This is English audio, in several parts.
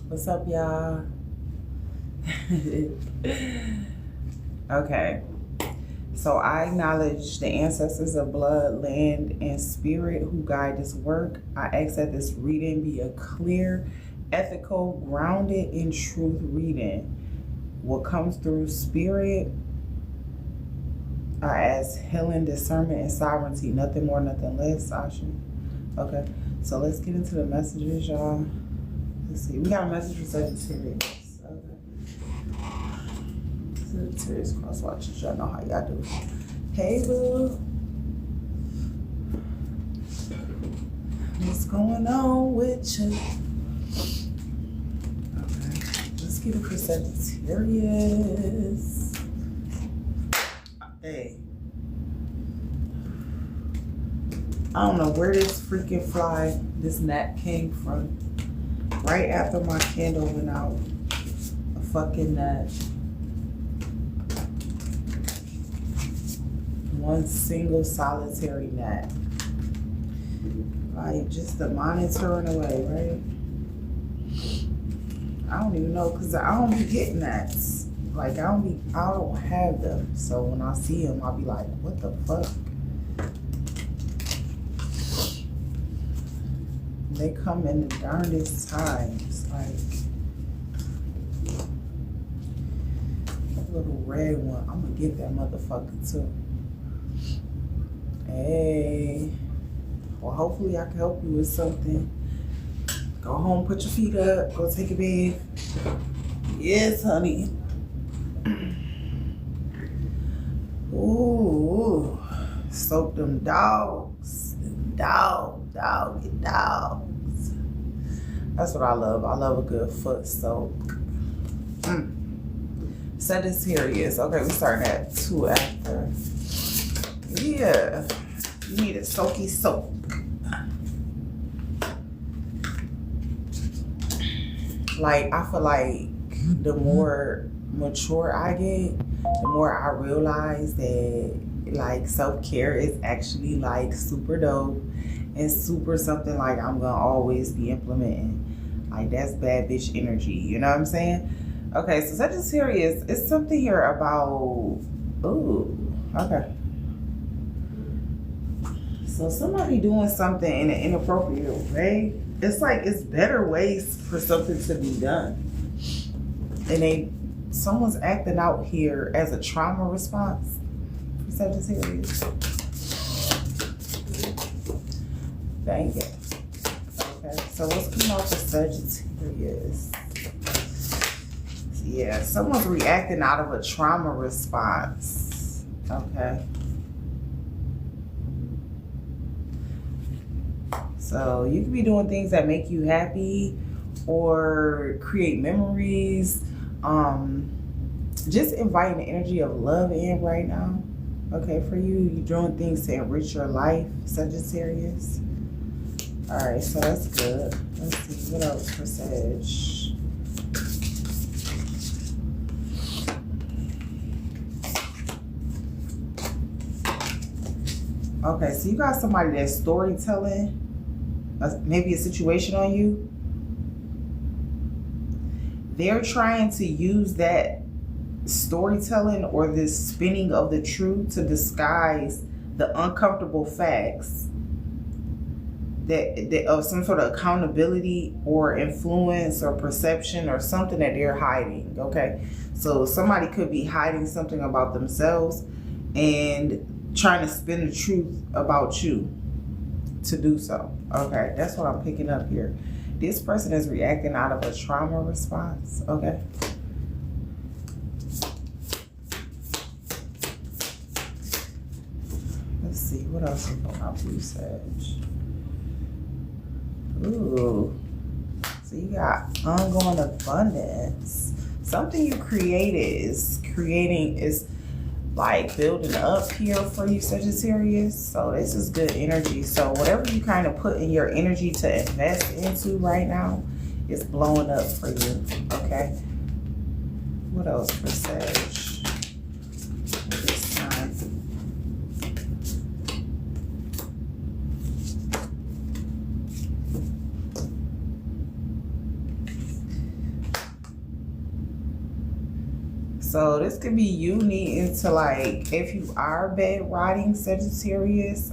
What's up, y'all? Okay. So I acknowledge the ancestors of blood, land, and spirit who guide this work. I ask that this reading be a clear, ethical, grounded in truth reading. What comes through spirit, I ask healing, discernment, and sovereignty. Nothing more, nothing less, Asha. Okay. So let's get into the messages, y'all. Let's see. We got a message for Sagittarius. Okay. Sagittarius cross watchers. Y'all know how y'all do. Hey, boo. What's going on with you? Okay. Let's get it for Sagittarius. Hey. I don't know where this freaking fly, this gnat came from. Right after my candle went out, a fucking gnat. One single solitary gnat. Like just the monitoring away, right? I don't even know, cause I don't be getting gnats. Like I don't have them. So when I see them, I'll be like, what the fuck? They come in the darndest times, like that little red one. I'm gonna get that motherfucker too. Hey, well, hopefully I can help you with something. Go home, put your feet up, go take a bath. Yes, honey. Ooh, soak them dogs, doggy dogs. That's what I love. I love a good foot soak. Sagittarius. Okay, we starting at 2 after. Yeah, you need a soaky soak. Like, I feel like the more mature I get, the more I realize that like self-care is actually like super dope and super something like I'm gonna always be implementing. Like that's bad bitch energy, you know what I'm saying? Okay, so Sagittarius, it's something here about, ooh, okay. So somebody doing something in an inappropriate way. It's like it's better ways for something to be done. And someone's acting out here as a trauma response. Sagittarius. Dang it. Okay, so what's coming off of Sagittarius? Yeah, someone's reacting out of a trauma response. Okay. So you could be doing things that make you happy or create memories. Just inviting the energy of love in right now. Okay, for you, you're doing things to enrich your life, Sagittarius. All right, so that's good. Let's see, what else for Sag? Okay, so you got somebody that's storytelling, maybe a situation on you. They're trying to use that storytelling or this spinning of the truth to disguise the uncomfortable facts that of some sort of accountability or influence or perception or something that they're hiding. Okay, so somebody could be hiding something about themselves and trying to spin the truth about you to do so. Okay, that's what I'm picking up here. This person is reacting out of a trauma response. Okay. Let's see, what else is going on for you, Sag? Ooh. So you got ongoing abundance. Something you created is like building up here for you, Sagittarius. So this is good energy. So whatever you kind of put in your energy to invest into right now is blowing up for you. Okay. What else for Sag? This time. So this could be you needing to, like, if you are bed rotting Sagittarius,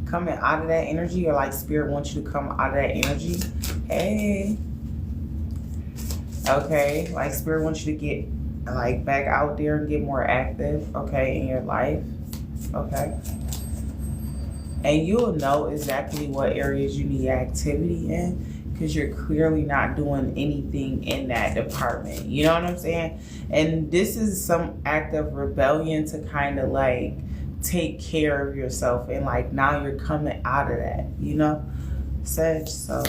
coming out of that energy, or like spirit wants you to come out of that energy. Hey. Okay, like spirit wants you to get like back out there and get more active, okay, in your life. Okay. And you'll know exactly what areas you need activity in, because you're clearly not doing anything in that department. You know what I'm saying? And this is some act of rebellion to kind of like take care of yourself, and like now you're coming out of that, you know, Sag. So,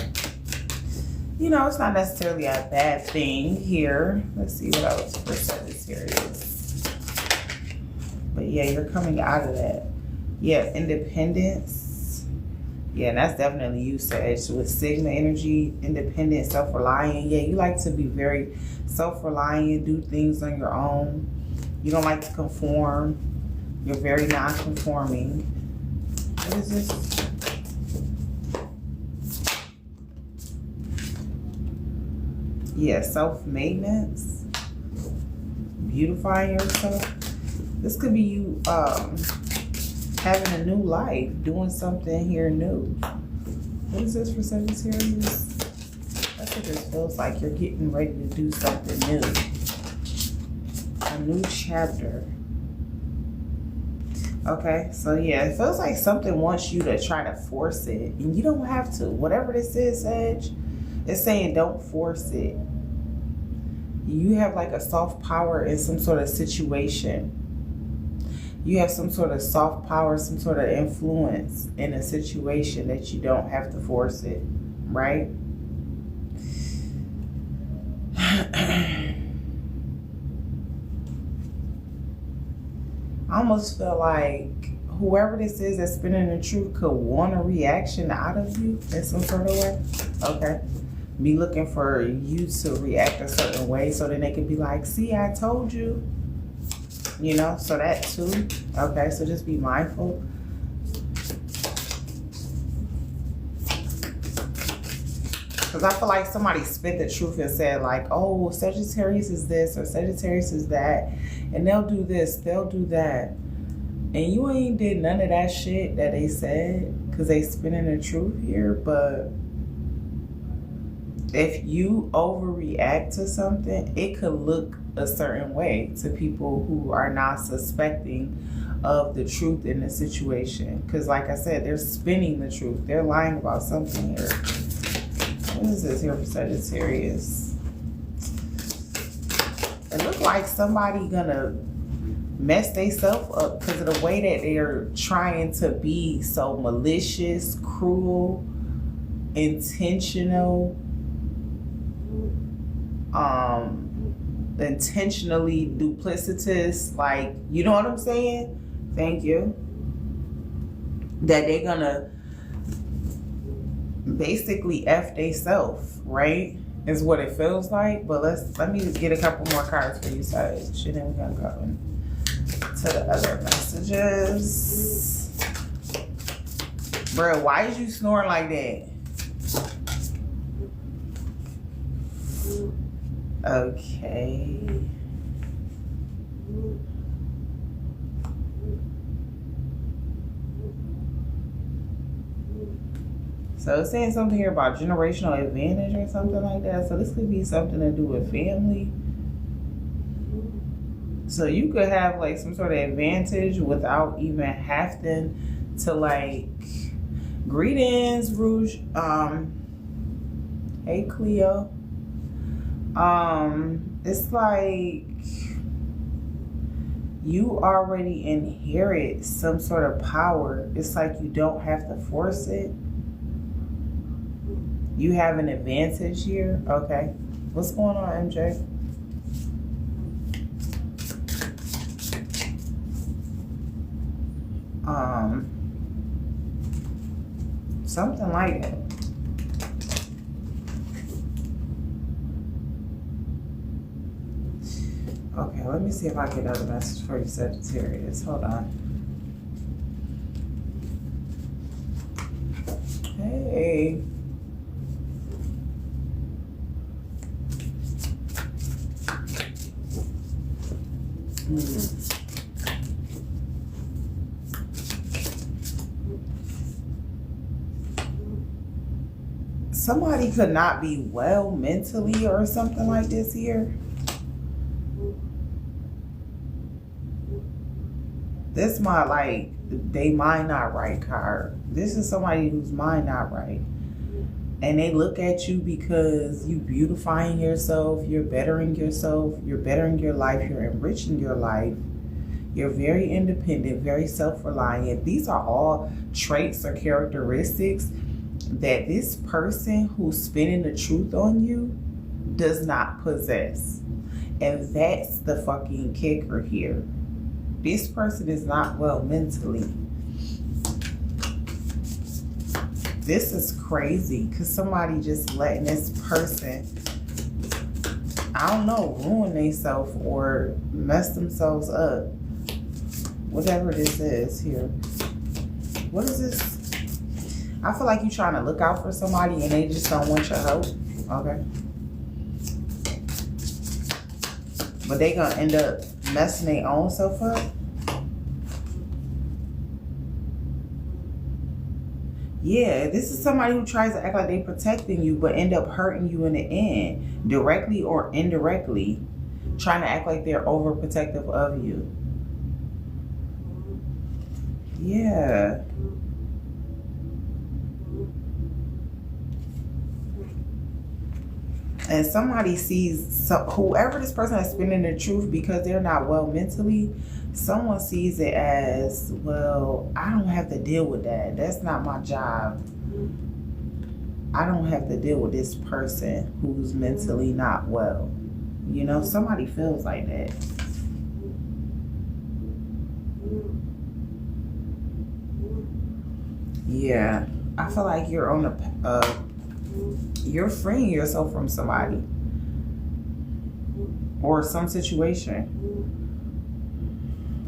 you know, it's not necessarily a bad thing here. Let's see what else for Sagittarius. But yeah, you're coming out of that. Yeah, independence. Yeah, and that's definitely you, Sag, with Sigma energy, independent, self-reliant. Yeah, you like to be very self-reliant, do things on your own. You don't like to conform. You're very non-conforming. What is this? Yeah, self-maintenance. Beautifying yourself. This could be you having a new life, doing something here new. What is this for Sagittarius? That's what this feels like. You're getting ready to do something new. A new chapter. Okay, so yeah, it feels like something wants you to try to force it, and you don't have to. Whatever this is, Sag, it's saying don't force it. You have like a soft power in some sort of situation. You have some sort of soft power, some sort of influence in a situation that you don't have to force it, right? I almost feel like whoever this is that's spinning the truth could want a reaction out of you in some sort of way. Okay. Be looking for you to react a certain way, so then they can be like, see, I told you. You know, so that too. Okay, so just be mindful. Because I feel like somebody spit the truth and said like, oh, Sagittarius is this or Sagittarius is that. And they'll do this, they'll do that. And you ain't did none of that shit that they said, because they spinning the truth here. But if you overreact to something, it could look a certain way to people who are not suspecting of the truth in the situation. Because like I said, they're spinning the truth. They're lying about something here. What is this here for Sagittarius? It looks like somebody gonna mess themselves up because of the way that they're trying to be so malicious, cruel, intentional, intentionally duplicitous, like, you know what I'm saying? Thank you. That they're gonna basically F they self, right? Is what it feels like. But let me get a couple more cards for you, Sag. And then we're gonna go into the other messages. Bro, why is you snoring like that? Okay. So it's saying something here about generational advantage or something like that. So this could be something to do with family. So you could have like some sort of advantage without even having to like, greetings, Rouge. Hey, Cleo. It's like you already inherit some sort of power. It's like you don't have to force it. You have an advantage here. Okay. What's going on, MJ? Something like it. Okay, let me see if I get another message for you, Sagittarius. Hold on. Hey. Somebody could not be well mentally or something like this here. This my like they mind not right card. This is somebody whose mind not right. And they look at you because you beautifying yourself, you're bettering yourself, you're bettering your life, you're enriching your life. You're very independent, very self-reliant. These are all traits or characteristics that this person who's spinning the truth on you does not possess. And that's the fucking kicker here. This person is not well mentally. This is crazy because somebody just letting this person, I don't know, ruin themselves or mess themselves up. Whatever this is here. What is this? I feel like you're trying to look out for somebody and they just don't want your help. Okay. But they gonna end up messing their own self up. Yeah, this is somebody who tries to act like they protecting you but end up hurting you in the end, directly or indirectly, trying to act like they're overprotective of you. Yeah. And somebody sees, whoever this person is spinning the truth, because they're not well mentally, someone sees it as, well, I don't have to deal with that. That's not my job. I don't have to deal with this person who's mentally not well. You know, somebody feels like that. Yeah, I feel like you're on you're freeing yourself from somebody or some situation.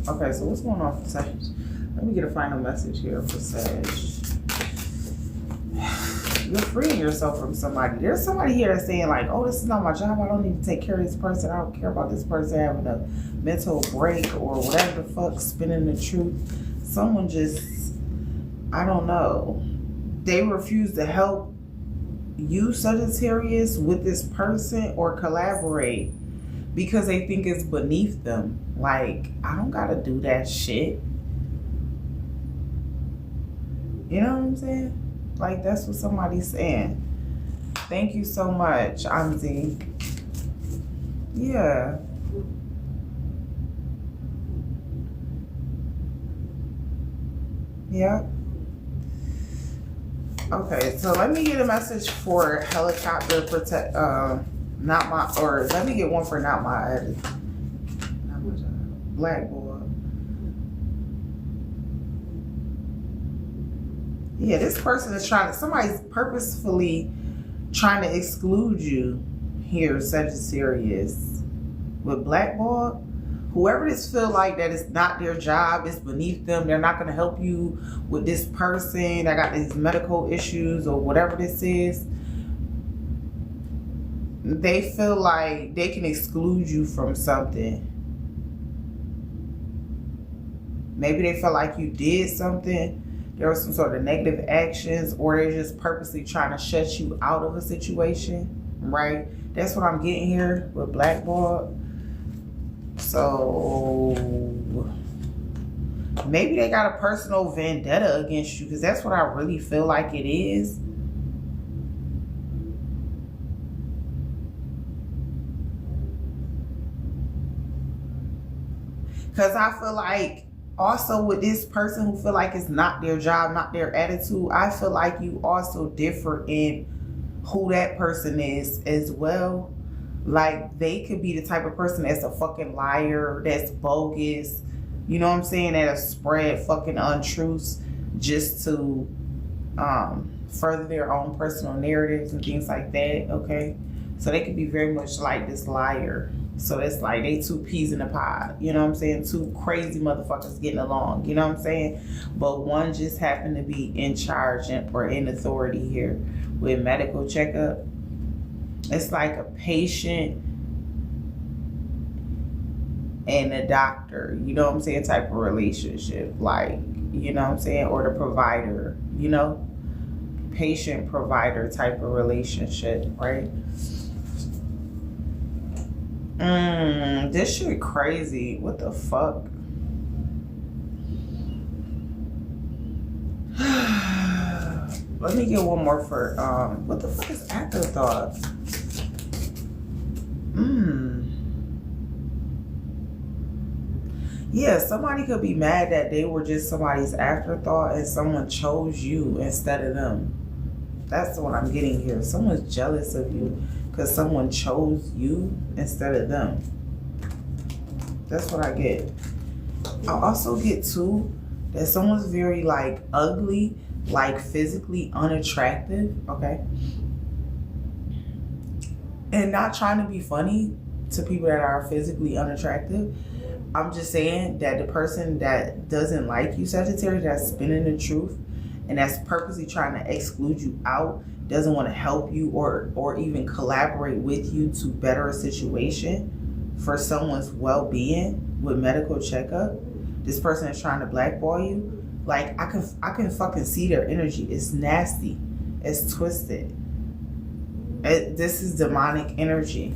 Okay, so what's going on for Sag? Let me get a final message here for Sag. You're freeing yourself from somebody. There's somebody here that's saying like, oh, this is not my job. I don't need to take care of this person. I don't care about this person having a mental break or whatever the fuck, spinning the truth. Someone just, I don't know. They refuse to help you, Sagittarius, with this person or collaborate because they think it's beneath them. Like, I don't gotta do that shit. You know what I'm saying? Like, that's what somebody's saying. Thank you so much, Amzi. Yeah. Yeah. Okay, so let me get a message for helicopter protect, not my, or let me get one for not my job. Black boy. Yeah, this person is trying to, somebody's purposefully trying to exclude you here, Sagittarius. With blackball, whoever this feel like that is not their job, it's beneath them, they're not going to help you with this person that got these medical issues or whatever this is, they feel like they can exclude you from something. Maybe they feel like you did something, there was some sort of negative actions, or they're just purposely trying to shut you out of a situation, right? That's what I'm getting here with blackball. So maybe they got a personal vendetta against you, because that's what I really feel like it is. Because I feel like also with this person who feel like it's not their job, not their attitude, I feel like you also differ in who that person is as well. Like, they could be the type of person that's a fucking liar, that's bogus, you know what I'm saying, that'll spread fucking untruths just to further their own personal narratives and things like that, okay? So they could be very much like this liar. So it's like they two peas in a pod, you know what I'm saying? Two crazy motherfuckers getting along, you know what I'm saying? But one just happened to be in charge or in authority here with medical checkup. It's like a patient and a doctor, you know what I'm saying, type of relationship. Like, you know what I'm saying? Or the provider, you know? Patient provider type of relationship, right? This shit crazy. What the fuck? Let me get one more for what the fuck is afterthought? Yeah, somebody could be mad that they were just somebody's afterthought and someone chose you instead of them. That's what I'm getting here. Someone's jealous of you because someone chose you instead of them. That's what I get. I also get too that someone's very like ugly, like physically unattractive, okay? And not trying to be funny to people that are physically unattractive. I'm just saying that the person that doesn't like you, Sagittarius, that's spinning the truth and that's purposely trying to exclude you out, doesn't want to help you or even collaborate with you to better a situation for someone's well-being with medical checkup. This person is trying to blackball you. Like, I can fucking see their energy. It's nasty. It's twisted. This is demonic energy.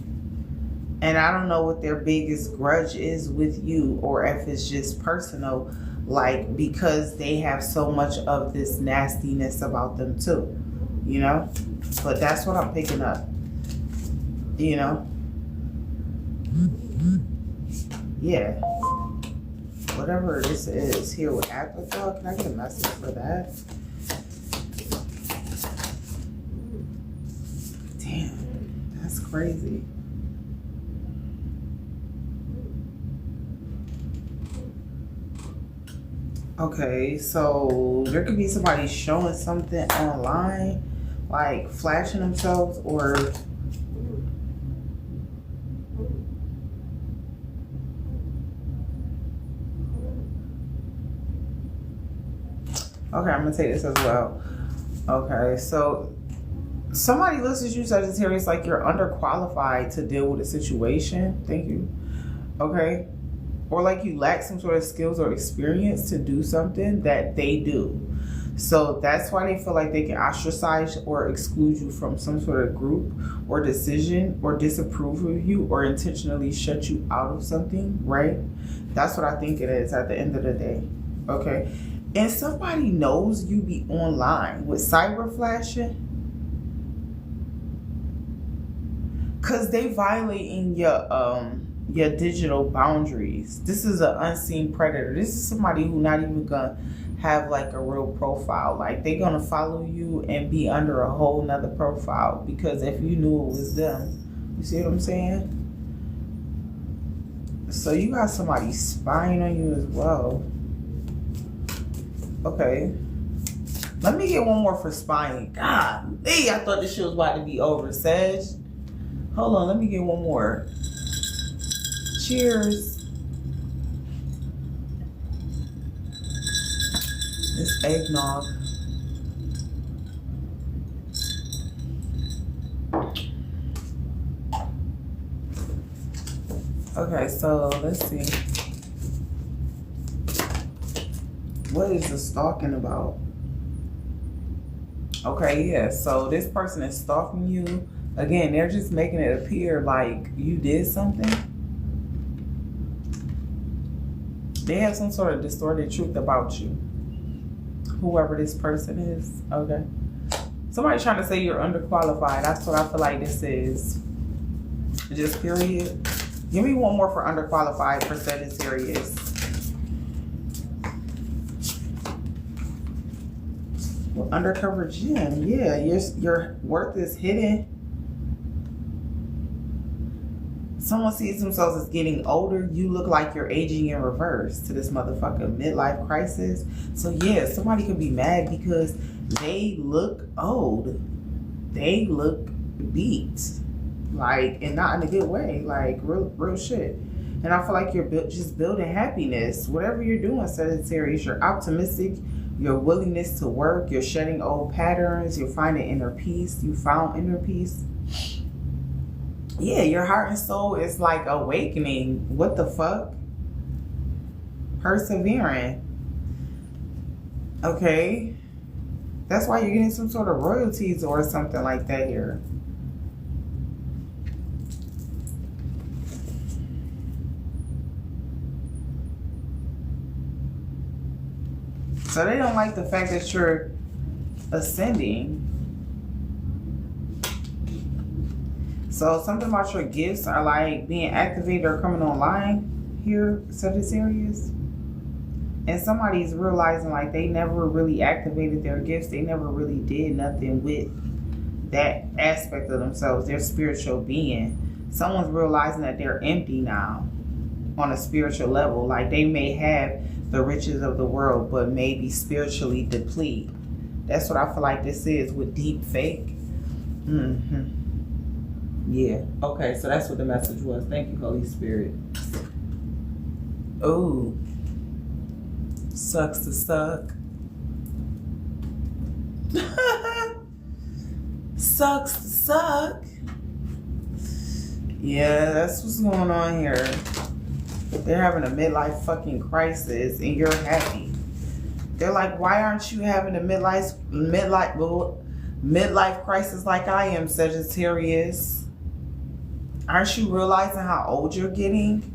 And I don't know what their biggest grudge is with you or if it's just personal, like because they have so much of this nastiness about them too, you know? But that's what I'm picking up, you know? Yeah. Whatever this is here with afterthought, can I get a message for that? Damn, that's crazy. Okay, so there could be somebody showing something online, like flashing themselves or okay, I'm gonna take this as well. Okay, so somebody looks at you, Sagittarius, like you're underqualified to deal with a situation. Thank you. Okay. Or like you lack some sort of skills or experience to do something that they do. So that's why they feel like they can ostracize or exclude you from some sort of group or decision or disapprove of you or intentionally shut you out of something, right? That's what I think it is at the end of the day, okay? And somebody knows you be online with cyber flashing because they violating your digital boundaries. This is an unseen predator. This is somebody who not even gonna have like a real profile. Like they gonna follow you and be under a whole nother profile because if you knew it was them, you see what I'm saying? So you got somebody spying on you as well. Okay. Let me get one more for spying. God, hey, I thought this shit was about to be over, Sag. Hold on, let me get one more. Cheers. This eggnog. Okay, so let's see. What is the stalking about? Okay, yeah, so this person is stalking you. Again, they're just making it appear like you did something. They have some sort of distorted truth about you. Whoever this person is, okay? Somebody trying to say you're underqualified. That's what I feel like this is. Just period. Give me one more for underqualified for Sagittarius. Well, undercover gem. Yeah, your worth is hidden. Someone sees themselves as getting older. You look like you're aging in reverse to this motherfucker midlife crisis. So yeah, somebody could be mad because they look old. They look beat. Like, and not in a good way. Like, real shit. And I feel like you're just building happiness. Whatever you're doing, Sagittarius, you're optimistic. Your willingness to work. You're shedding old patterns. You're finding inner peace. You found inner peace. Yeah, your heart and soul is like awakening. What the fuck? Persevering. Okay. That's why you're getting some sort of royalties or something like that here. So they don't like the fact that you're ascending. So something about your gifts are like being activated or coming online here, Sagittarius. And somebody's realizing like they never really activated their gifts. They never really did nothing with that aspect of themselves, their spiritual being. Someone's realizing that they're empty now on a spiritual level. Like they may have the riches of the world, but maybe spiritually deplete. That's what I feel like this is with deep fake. Yeah. Okay, so that's what the message was. Thank you, Holy Spirit. Oh. Sucks to suck. Sucks to suck. Yeah, that's what's going on here. They're having a midlife fucking crisis and you're happy. They're like, why aren't you having a midlife crisis like I am, Sagittarius? Aren't you realizing how old you're getting?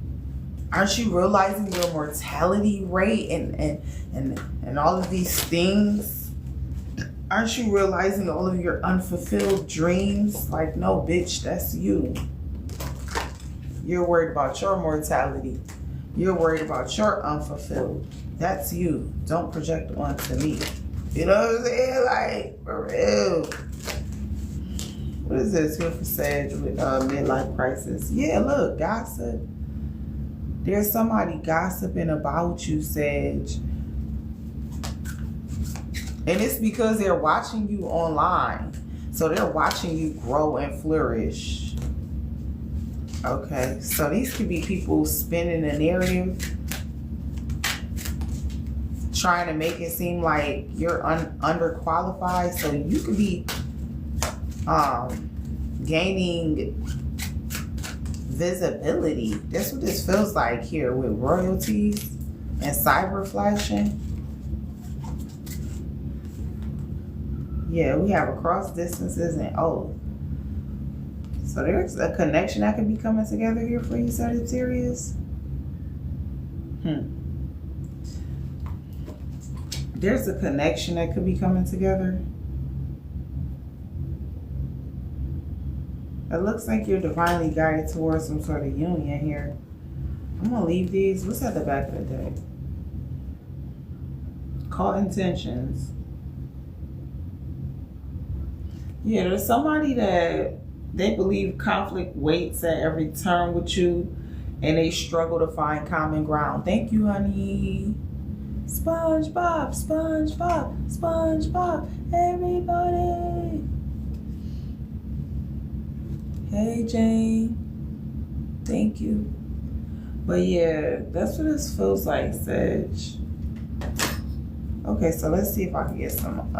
Aren't you realizing your mortality rate and all of these things? Aren't you realizing all of your unfulfilled dreams? Like, no, bitch, that's you. You're worried about your mortality. You're worried about your unfulfilled. That's you. Don't project onto me. You know what I'm saying? Like, for real. What is this here for Sag with midlife crisis? Yeah, look, gossip. There's somebody gossiping about you, Sag. And it's because they're watching you online. So they're watching you grow and flourish. Okay, so these could be people spinning a narrative, trying to make it seem like you're underqualified. So you could be gaining visibility. That's what this feels like here with royalties and cyber flashing. Yeah, we have across distances and oath. So there's a connection that could be coming together here for you, Sagittarius. There's a connection that could be coming together. It looks like you're divinely guided towards some sort of union here. I'm going to leave these. What's at the back of the deck? Call intentions. Yeah, there's somebody that they believe conflict waits at every turn with you and they struggle to find common ground. Thank you, honey. SpongeBob, SpongeBob, SpongeBob, everybody. Hey, Jane. Thank you. But yeah, that's what this feels like, Sag. Okay, so let's see if I can get some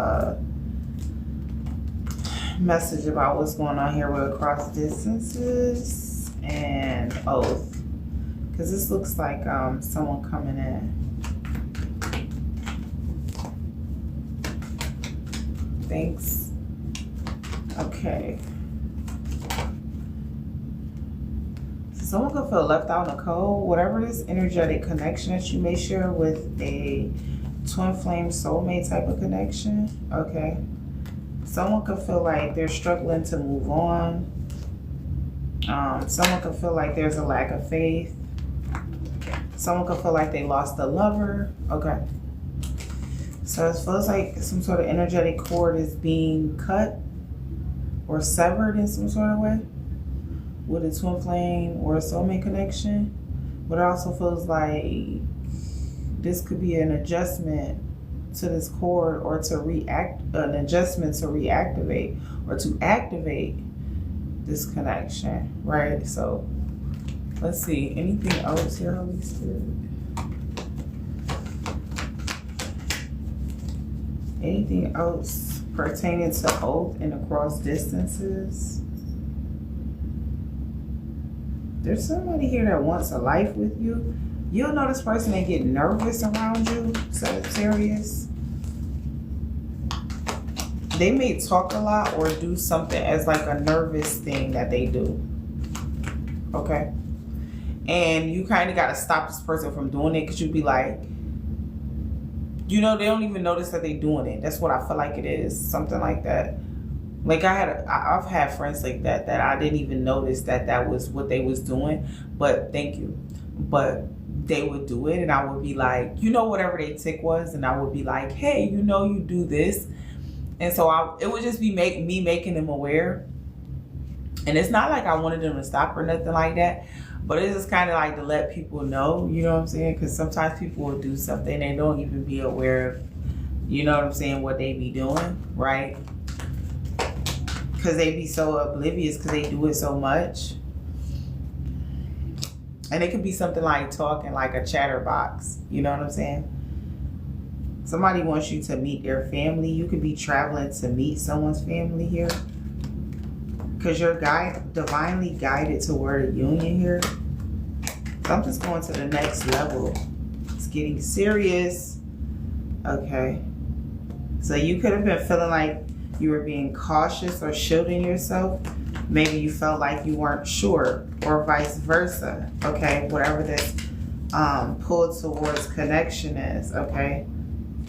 message about what's going on here with across distances and oath. Because this looks like someone coming in. Thanks. Okay. Someone could feel left out in the cold. Whatever this energetic connection that you may share with a twin flame soulmate type of connection. Okay. Someone could feel like they're struggling to move on. Someone could feel like there's a lack of faith. Someone could feel like they lost a lover. Okay. So it feels like some sort of energetic cord is being cut or severed in some sort of way with a twin flame or a soulmate connection. But it also feels like this could be an adjustment to this cord or to an adjustment to reactivate or to activate this connection, right? So let's see, anything else here, Holy Spirit? Anything else pertaining to oath and across distances? There's somebody here that wants a life with you. You'll know this person and get nervous around you, Sagittarius. They may talk a lot or do something as like a nervous thing that they do. Okay? And you kind of got to stop this person from doing it, because you'd be like, you know, they don't even notice that they're doing it. That's what I feel like it is. Something like that. Like I've had friends like that I didn't even notice that was what they was doing. But thank you. But they would do it, and I would be like, you know, whatever their tick was, and I would be like, hey, you know, you do this. And so it would just be me making them aware. And it's not like I wanted them to stop or nothing like that, but it's just kind of like to let people know, you know what I'm saying? Because sometimes people will do something and they don't even be aware of, you know what I'm saying, what they be doing, right? Because they be so oblivious because they do it so much. And it could be something like talking like a chatterbox, you know what I'm saying? Somebody wants you to meet their family. You could be traveling to meet someone's family here, because you're divinely guided toward a union here. So I'm just going to the next level. It's getting serious. Okay. So you could have been feeling like you were being cautious or shielding yourself. Maybe you felt like you weren't sure, or vice versa. Okay, whatever this pull towards connection is. Okay.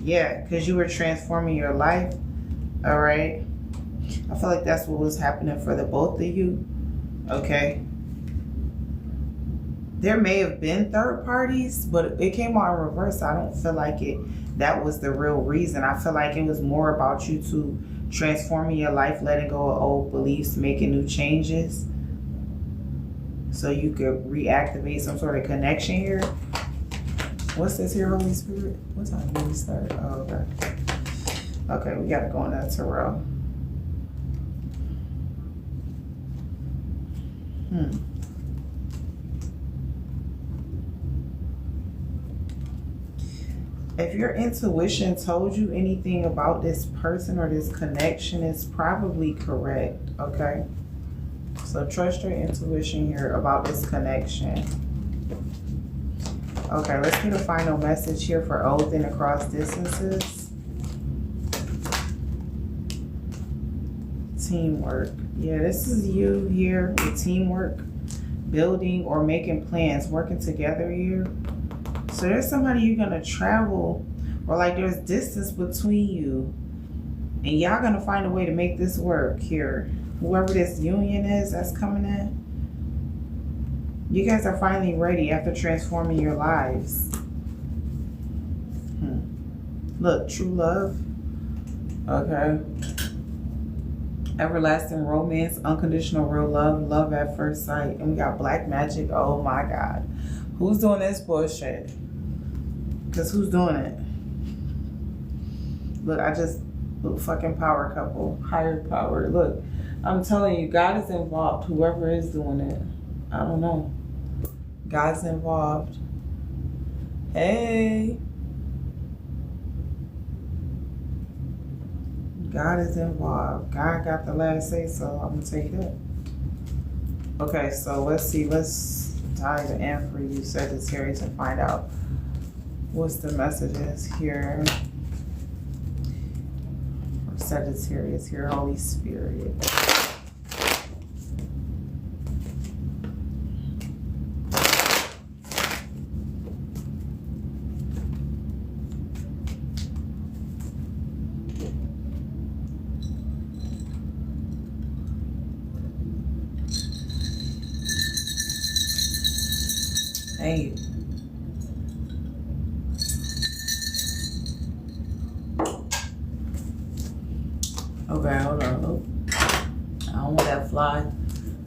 Yeah, because you were transforming your life. All right. I feel like that's what was happening for the both of you. Okay. There may have been third parties, but it came out in reverse. I don't feel like that was the real reason. I feel like it was more about you two transforming your life, letting go of old beliefs, making new changes, so you could reactivate some sort of connection here. What's this here, Holy Spirit? What time did we start? Oh, okay. Okay, we gotta go in that tarot. If your intuition told you anything about this person or this connection, it's probably correct, okay? So trust your intuition here about this connection. Okay, let's get a final message here for oath and across distances. Teamwork. Yeah, this is you here with teamwork, building or making plans, working together here. So there's somebody you're going to travel, or like there's distance between you, and y'all going to find a way to make this work here. Whoever this union is that's coming in, you guys are finally ready after transforming your lives. Look, true love. Okay. Everlasting romance, unconditional real love, love at first sight. And we got black magic. Oh my God. Who's doing this bullshit? Because who's doing it? Look, look, fucking power couple. Higher power. Look, I'm telling you, God is involved. Whoever is doing it. I don't know. God's involved. Hey. God is involved. God got the last say, so I'm going to take that. Okay, so let's see. Let's dive in for you, Sagittarius, and find out what's the messages here. For Sagittarius here, Holy Spirit. Hey. Okay, hold on. Oh, I don't want that fly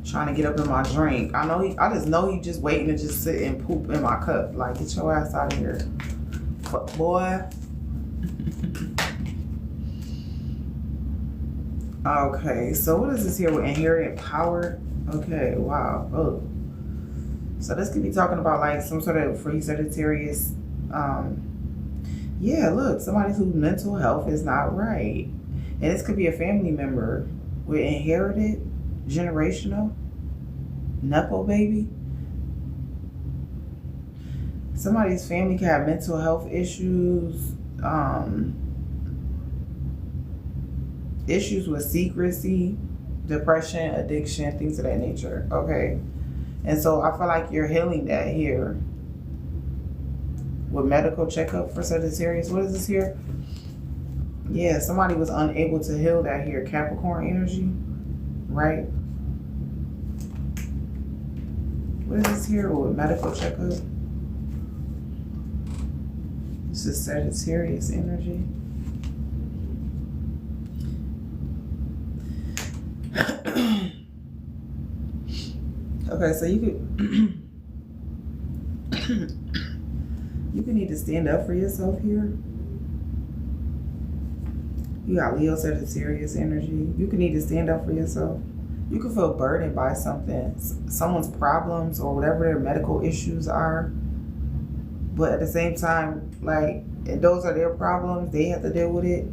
trying to get up in my drink. I just know he just waiting to just sit and poop in my cup. Like, get your ass out of here. Fuck, boy. Okay, so what is this here with inherited power? Okay, wow. Oh. So this could be talking about like some sort of, for you Sagittarius, yeah, look, somebody whose mental health is not right. And this could be a family member with inherited, generational, Nepo baby. Somebody's family can have mental health issues, issues with secrecy, depression, addiction, things of that nature. Okay. And so I feel like you're healing that here. With medical checkup for Sagittarius. What is this here? Yeah, somebody was unable to heal that here. Capricorn energy. Right? What is this here with medical checkup? This is Sagittarius energy. Okay, so you could you could need to stand up for yourself here. You got Leo, Sagittarius energy. You could need to stand up for yourself. You could feel burdened by something, someone's problems or whatever their medical issues are. But at the same time, like, those are their problems. They have to deal with it.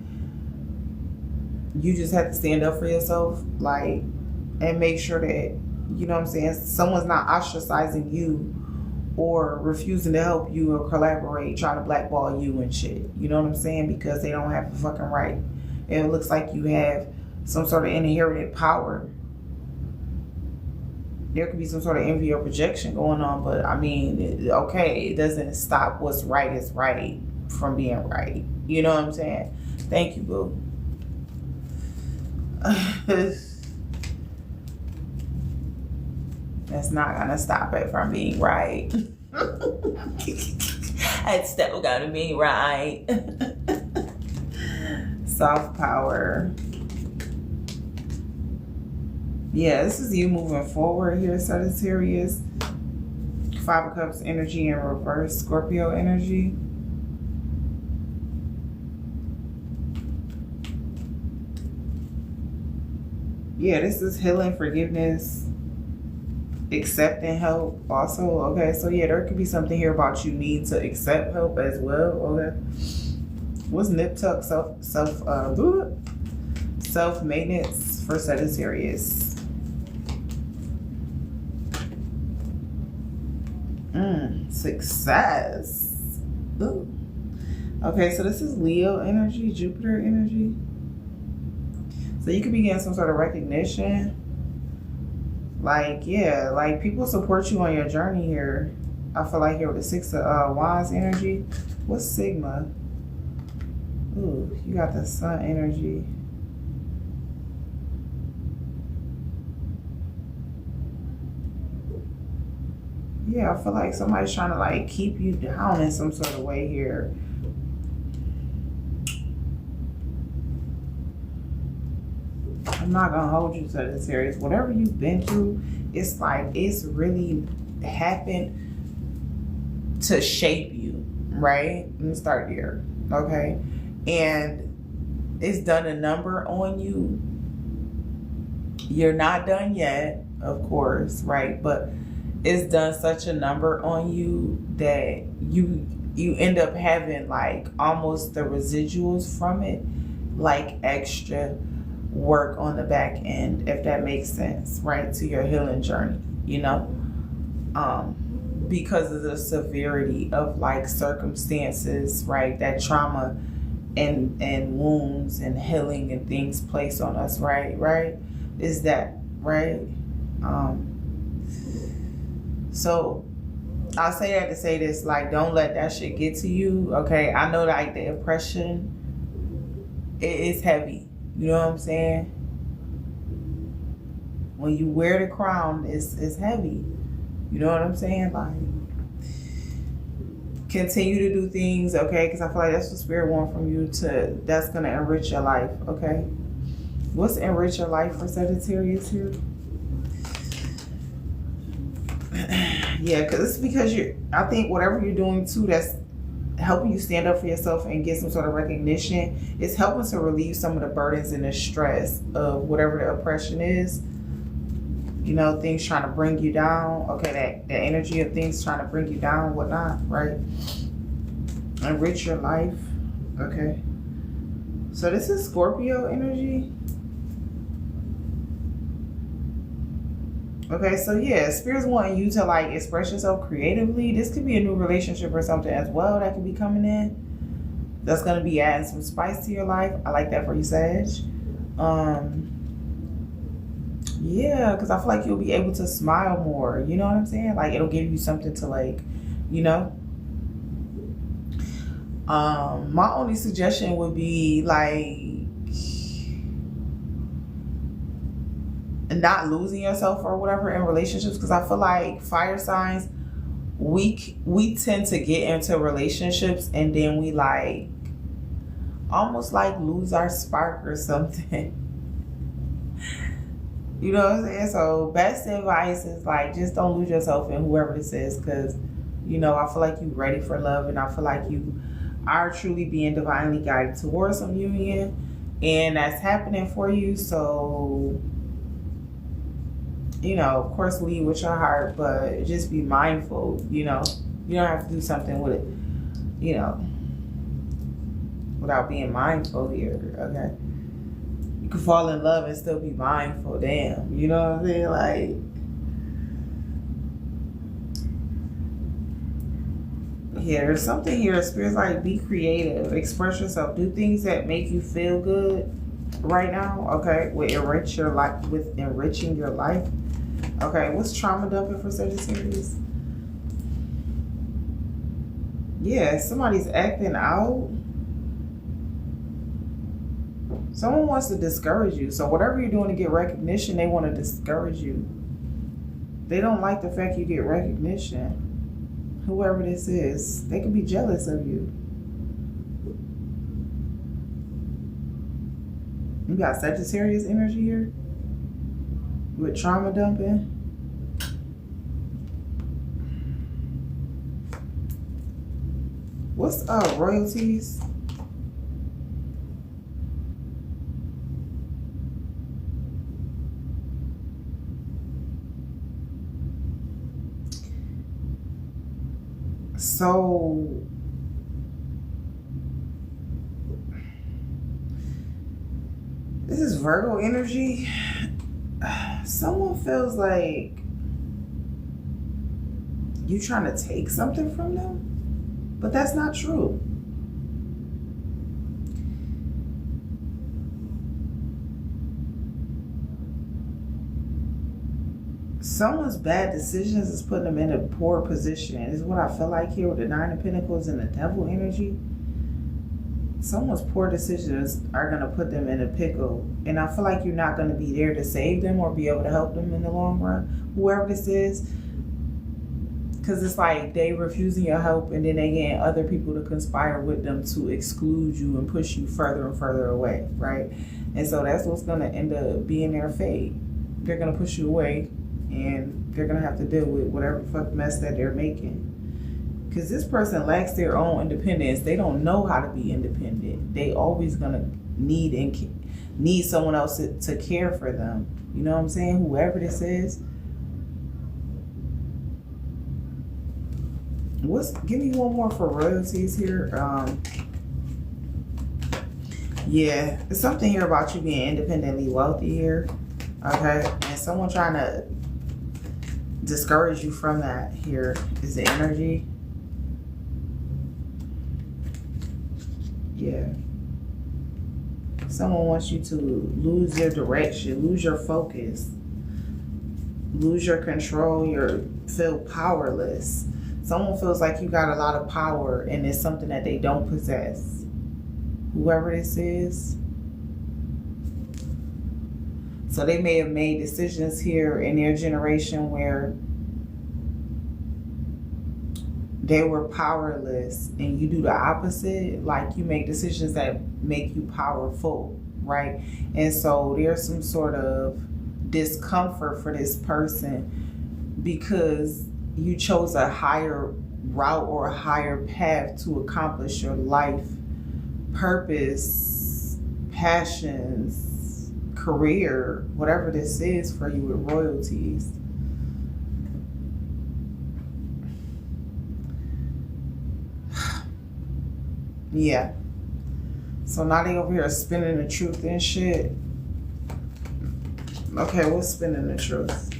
You just have to stand up for yourself, like, and make sure that, you know what I'm saying, someone's not ostracizing you or refusing to help you or collaborate, trying to blackball you and shit. You know what I'm saying? Because they don't have the fucking right. And it looks like you have some sort of inherited power. There could be some sort of envy or projection going on, but I mean, okay, it doesn't stop what's right is right from being right. You know what I'm saying? Thank you, boo. That's not gonna stop it from being right. It's still gonna be right. Soft power. Yeah, this is you moving forward here, Sagittarius. 5 of Cups energy in reverse, Scorpio energy. Yeah, this is healing, forgiveness, accepting help also. Okay, so yeah, there could be something here about you need to accept help as well. Okay, what's nip tuck self maintenance for Sagittarius? Success. Ooh. Okay, so this is Leo energy, Jupiter energy. So you could be getting some sort of recognition. Like, yeah, like people support you on your journey here. I feel like here with the 6 of Wands energy. What's Sigma? Ooh, you got the Sun energy. Yeah, I feel like somebody's trying to like keep you down in some sort of way here. I'm not gonna hold you, Sagittarius. Whatever you've been through, it's like it's really happened to shape you, right? Let me start here, okay? And it's done a number on you. You're not done yet, of course, right? But it's done such a number on you that you end up having like almost the residuals from it, like extra work on the back end, if that makes sense, right, to your healing journey, you know, because of the severity of like circumstances, right, that trauma and wounds and healing and things placed on us, right, is that right? So I'll say that to say this, like, don't let that shit get to you, okay? I know like the oppression, it is heavy. You know what I'm saying? When you wear the crown, it's heavy. You know what I'm saying? Like, continue to do things, okay? Because I feel like that's what Spirit wants from you that's going to enrich your life, okay? What's enrich your life for Sagittarius here? Yeah, because it's because I think whatever you're doing too, that's helping you stand up for yourself and get some sort of recognition, it's helping to relieve some of the burdens and the stress of whatever the oppression is. You know, things trying to bring you down. Okay, that energy of things trying to bring you down, whatnot, right? Enrich your life. Okay. So this is Scorpio energy. Okay, so yeah, Spirit's wanting you to like express yourself creatively. This could be a new relationship or something as well that could be coming in. That's going to be adding some spice to your life. I like that for you, Sag. Yeah, because I feel like you'll be able to smile more. You know what I'm saying? Like, it'll give you something to like, you know. My only suggestion would be like not losing yourself or whatever in relationships, because I feel like fire signs, we tend to get into relationships and then we like almost like lose our spark or something. You know what I'm saying? So best advice is like just don't lose yourself in whoever this is, because you know I feel like you're ready for love, and I feel like you are truly being divinely guided towards some union, and that's happening for you. So you know, of course, lead with your heart, but just be mindful. You know, you don't have to do something with it, you know, without being mindful here. Okay, you can fall in love and still be mindful. Damn, you know what I'm saying? Like, yeah, there's something here. Spirit's like, be creative, express yourself, do things that make you feel good right now. Okay, with enriching your life. Okay, what's trauma dumping for Sagittarius? Yeah, somebody's acting out. Someone wants to discourage you. So whatever you're doing to get recognition, they want to discourage you. They don't like the fact you get recognition. Whoever this is, they could be jealous of you. You got Sagittarius energy here with trauma dumping. What's royalties? So this is Virgo energy. Someone feels like you trying to take something from them, but that's not true. Someone's bad decisions is putting them in a poor position. Is what I feel like here with the Nine of Pentacles and the Devil energy. Someone's poor decisions are going to put them in a pickle. And I feel like you're not going to be there to save them or be able to help them in the long run. Whoever this is. Because it's like they refusing your help and then they getting other people to conspire with them to exclude you and push you further and further away. Right? And so that's what's going to end up being their fate. They're going to push you away and they're going to have to deal with whatever fuck mess that they're making. Because this person lacks their own independence. They don't know how to be independent. They always gonna need someone else to care for them. You know what I'm saying? Whoever this is. Give me one more for royalties here. Yeah, there's something here about you being independently wealthy here. Okay, and someone trying to discourage you from that here is the energy. Yeah. Someone wants you to lose your direction, lose your focus, lose your control, feel powerless. Someone feels like you got a lot of power and it's something that they don't possess. Whoever this is. So they may have made decisions here in their generation where they were powerless and you do the opposite. Like you make decisions that make you powerful, right? And so there's some sort of discomfort for this person because you chose a higher route or a higher path to accomplish your life purpose, passions, career, whatever this is for you with royalties. Yeah. So now they over here spinning the truth and shit. Okay, what's spinning the truth?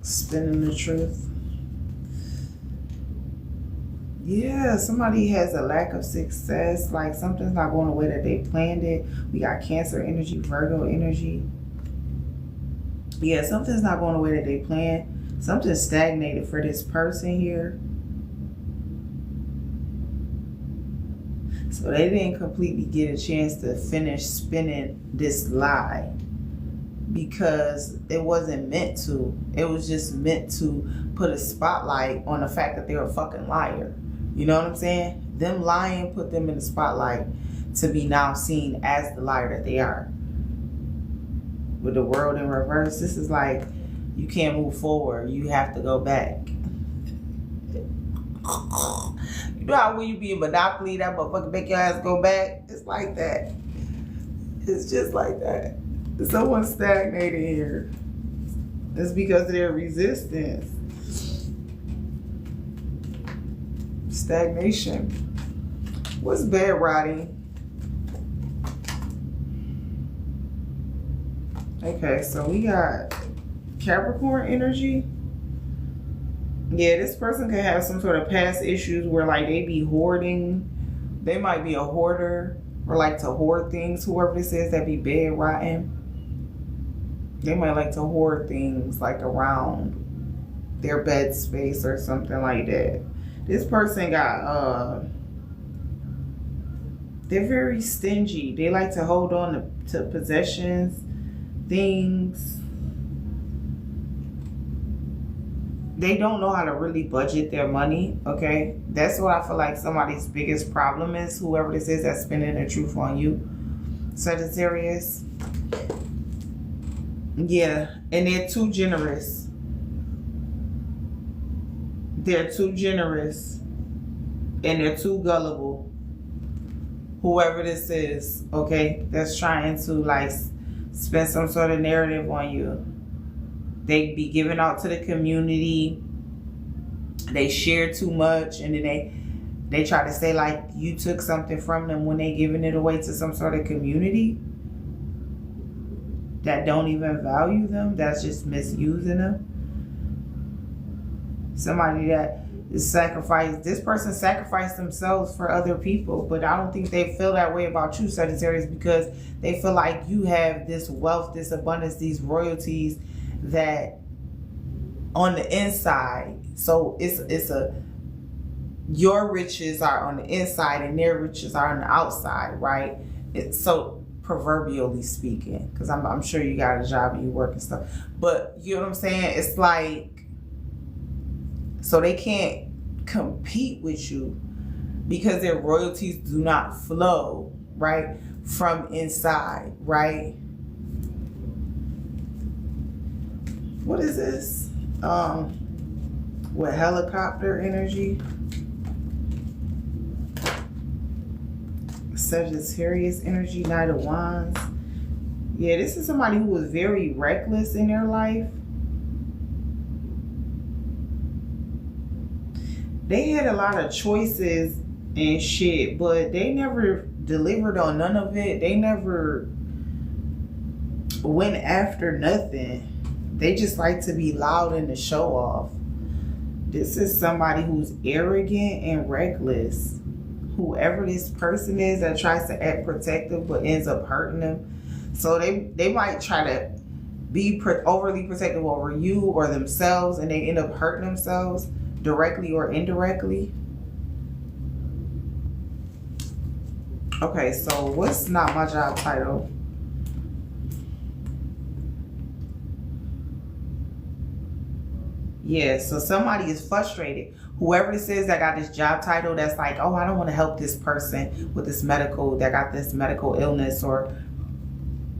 Spinning the truth. Yeah, somebody has a lack of success. Like something's not going the way that they planned it. We got Cancer energy, Virgo energy. Yeah, something's not going the way that they planned. Something's stagnated for this person here. So they didn't completely get a chance to finish spinning this lie because it wasn't meant to. It was just meant to put a spotlight on the fact that they're a fucking liar. You know what I'm saying? Them lying put them in the spotlight to be now seen as the liar that they are. With the world in reverse, this is like you can't move forward. You have to go back. You know how when you be in Monopoly, that motherfucker make your ass go back? It's like that. It's just like that. Someone's stagnated here. It's because of their resistance. Stagnation. What's bed rotting? Okay, so we got Capricorn energy. Yeah, this person could have some sort of past issues where like they be hoarding. They might be a hoarder or like to hoard things. Whoever this is that be bed rotting, they might like to hoard things like around their bed space or something like that. This person got, they're very stingy. They like to hold on to possessions, things. They don't know how to really budget their money, okay? That's what I feel like somebody's biggest problem is, whoever this is that's spinning the truth on you. Sagittarius. Yeah, and they're too generous. They're too generous. And they're too gullible. Whoever this is, okay, that's trying to like spin some sort of narrative on you. They be giving out to the community. They share too much, and then they try to say like you took something from them when they giving it away to some sort of community that don't even value them. That's just misusing them. Somebody that is sacrificed. This person sacrificed themselves for other people, but I don't think they feel that way about you, Sagittarius, because they feel like you have this wealth, this abundance, these royalties that on the inside. So it's your riches are on the inside and their riches are on the outside, right? It's so proverbially speaking, because I'm sure you got a job and you work and stuff, but you know what I'm saying? It's like, so they can't compete with you because their royalties do not flow, right, from inside, right? What is this? With helicopter energy. Sagittarius energy, Knight of Wands. Yeah, this is somebody who was very reckless in their life. They had a lot of choices and shit, but they never delivered on none of it. They never went after nothing. They just like to be loud and to show off. This is somebody who's arrogant and reckless. Whoever this person is that tries to act protective but ends up hurting them. So they might try to be overly protective over you or themselves, and they end up hurting themselves directly or indirectly. Okay, so what's not my job title? Yeah, so somebody is frustrated. Whoever this is that got this job title that's like, oh, I don't want to help this person with this medical, that got this medical illness or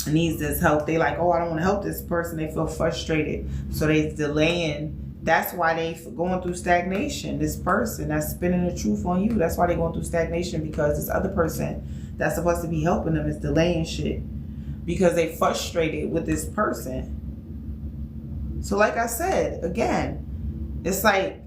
needs this help. They like, oh, I don't want to help this person. They feel frustrated. So they delaying. That's why they going through stagnation. This person that's spinning the truth on you, that's why they going through stagnation, because this other person that's supposed to be helping them is delaying shit because they frustrated with this person. So like I said, again, it's like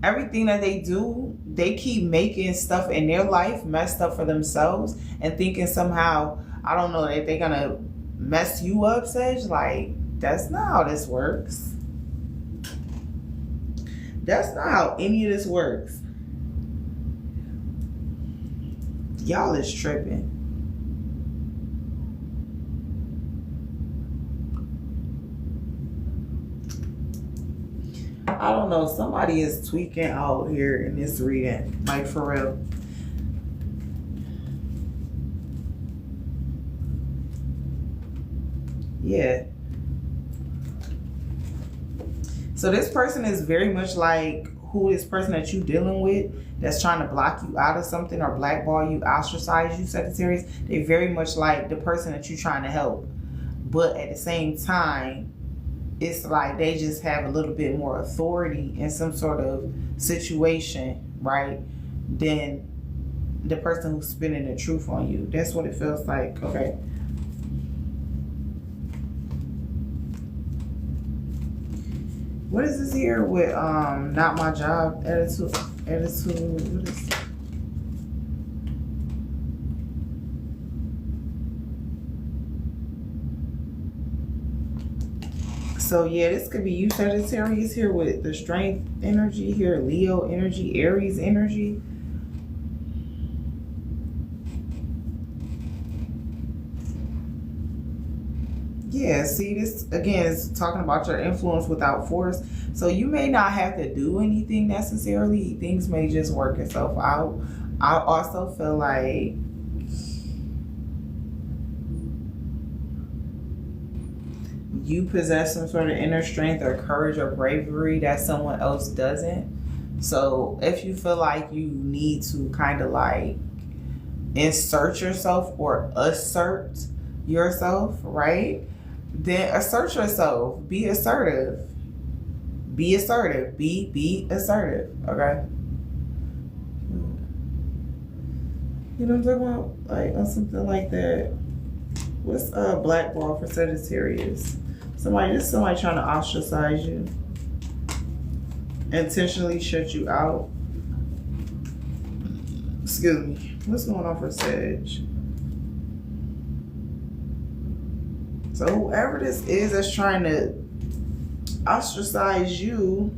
everything that they do, they keep making stuff in their life messed up for themselves and thinking somehow, I don't know, that they're gonna mess you up, Sage. Like, that's not how this works. That's not how any of this works. Y'all is tripping. I don't know. Somebody is tweaking out here in this reading. Like, for real. Yeah. So this person is very much like who this person that you dealing with that's trying to block you out of something or blackball you, ostracize you, Sagittarius. They very much like the person that you're trying to help. But at the same time, it's like they just have a little bit more authority in some sort of situation, right, than the person who's spinning the truth on you. That's what it feels like. Okay. What is this here with not my job attitude? What is So yeah, this could be you, Sagittarius, here with the strength energy here, Leo energy, Aries energy. Yeah, see, this again is talking about your influence without force. So you may not have to do anything necessarily. Things may just work itself out. I also feel like you possess some sort of inner strength or courage or bravery that someone else doesn't. So if you feel like you need to kind of like insert yourself or assert yourself, right? Then assert yourself. Be assertive. Be assertive. Be assertive. Okay? You know what I'm talking about? Like on something like that. What's a black ball for Sagittarius? Somebody trying to ostracize you. Intentionally shut you out. Excuse me. What's going on for Sag? So whoever this is that's trying to ostracize you,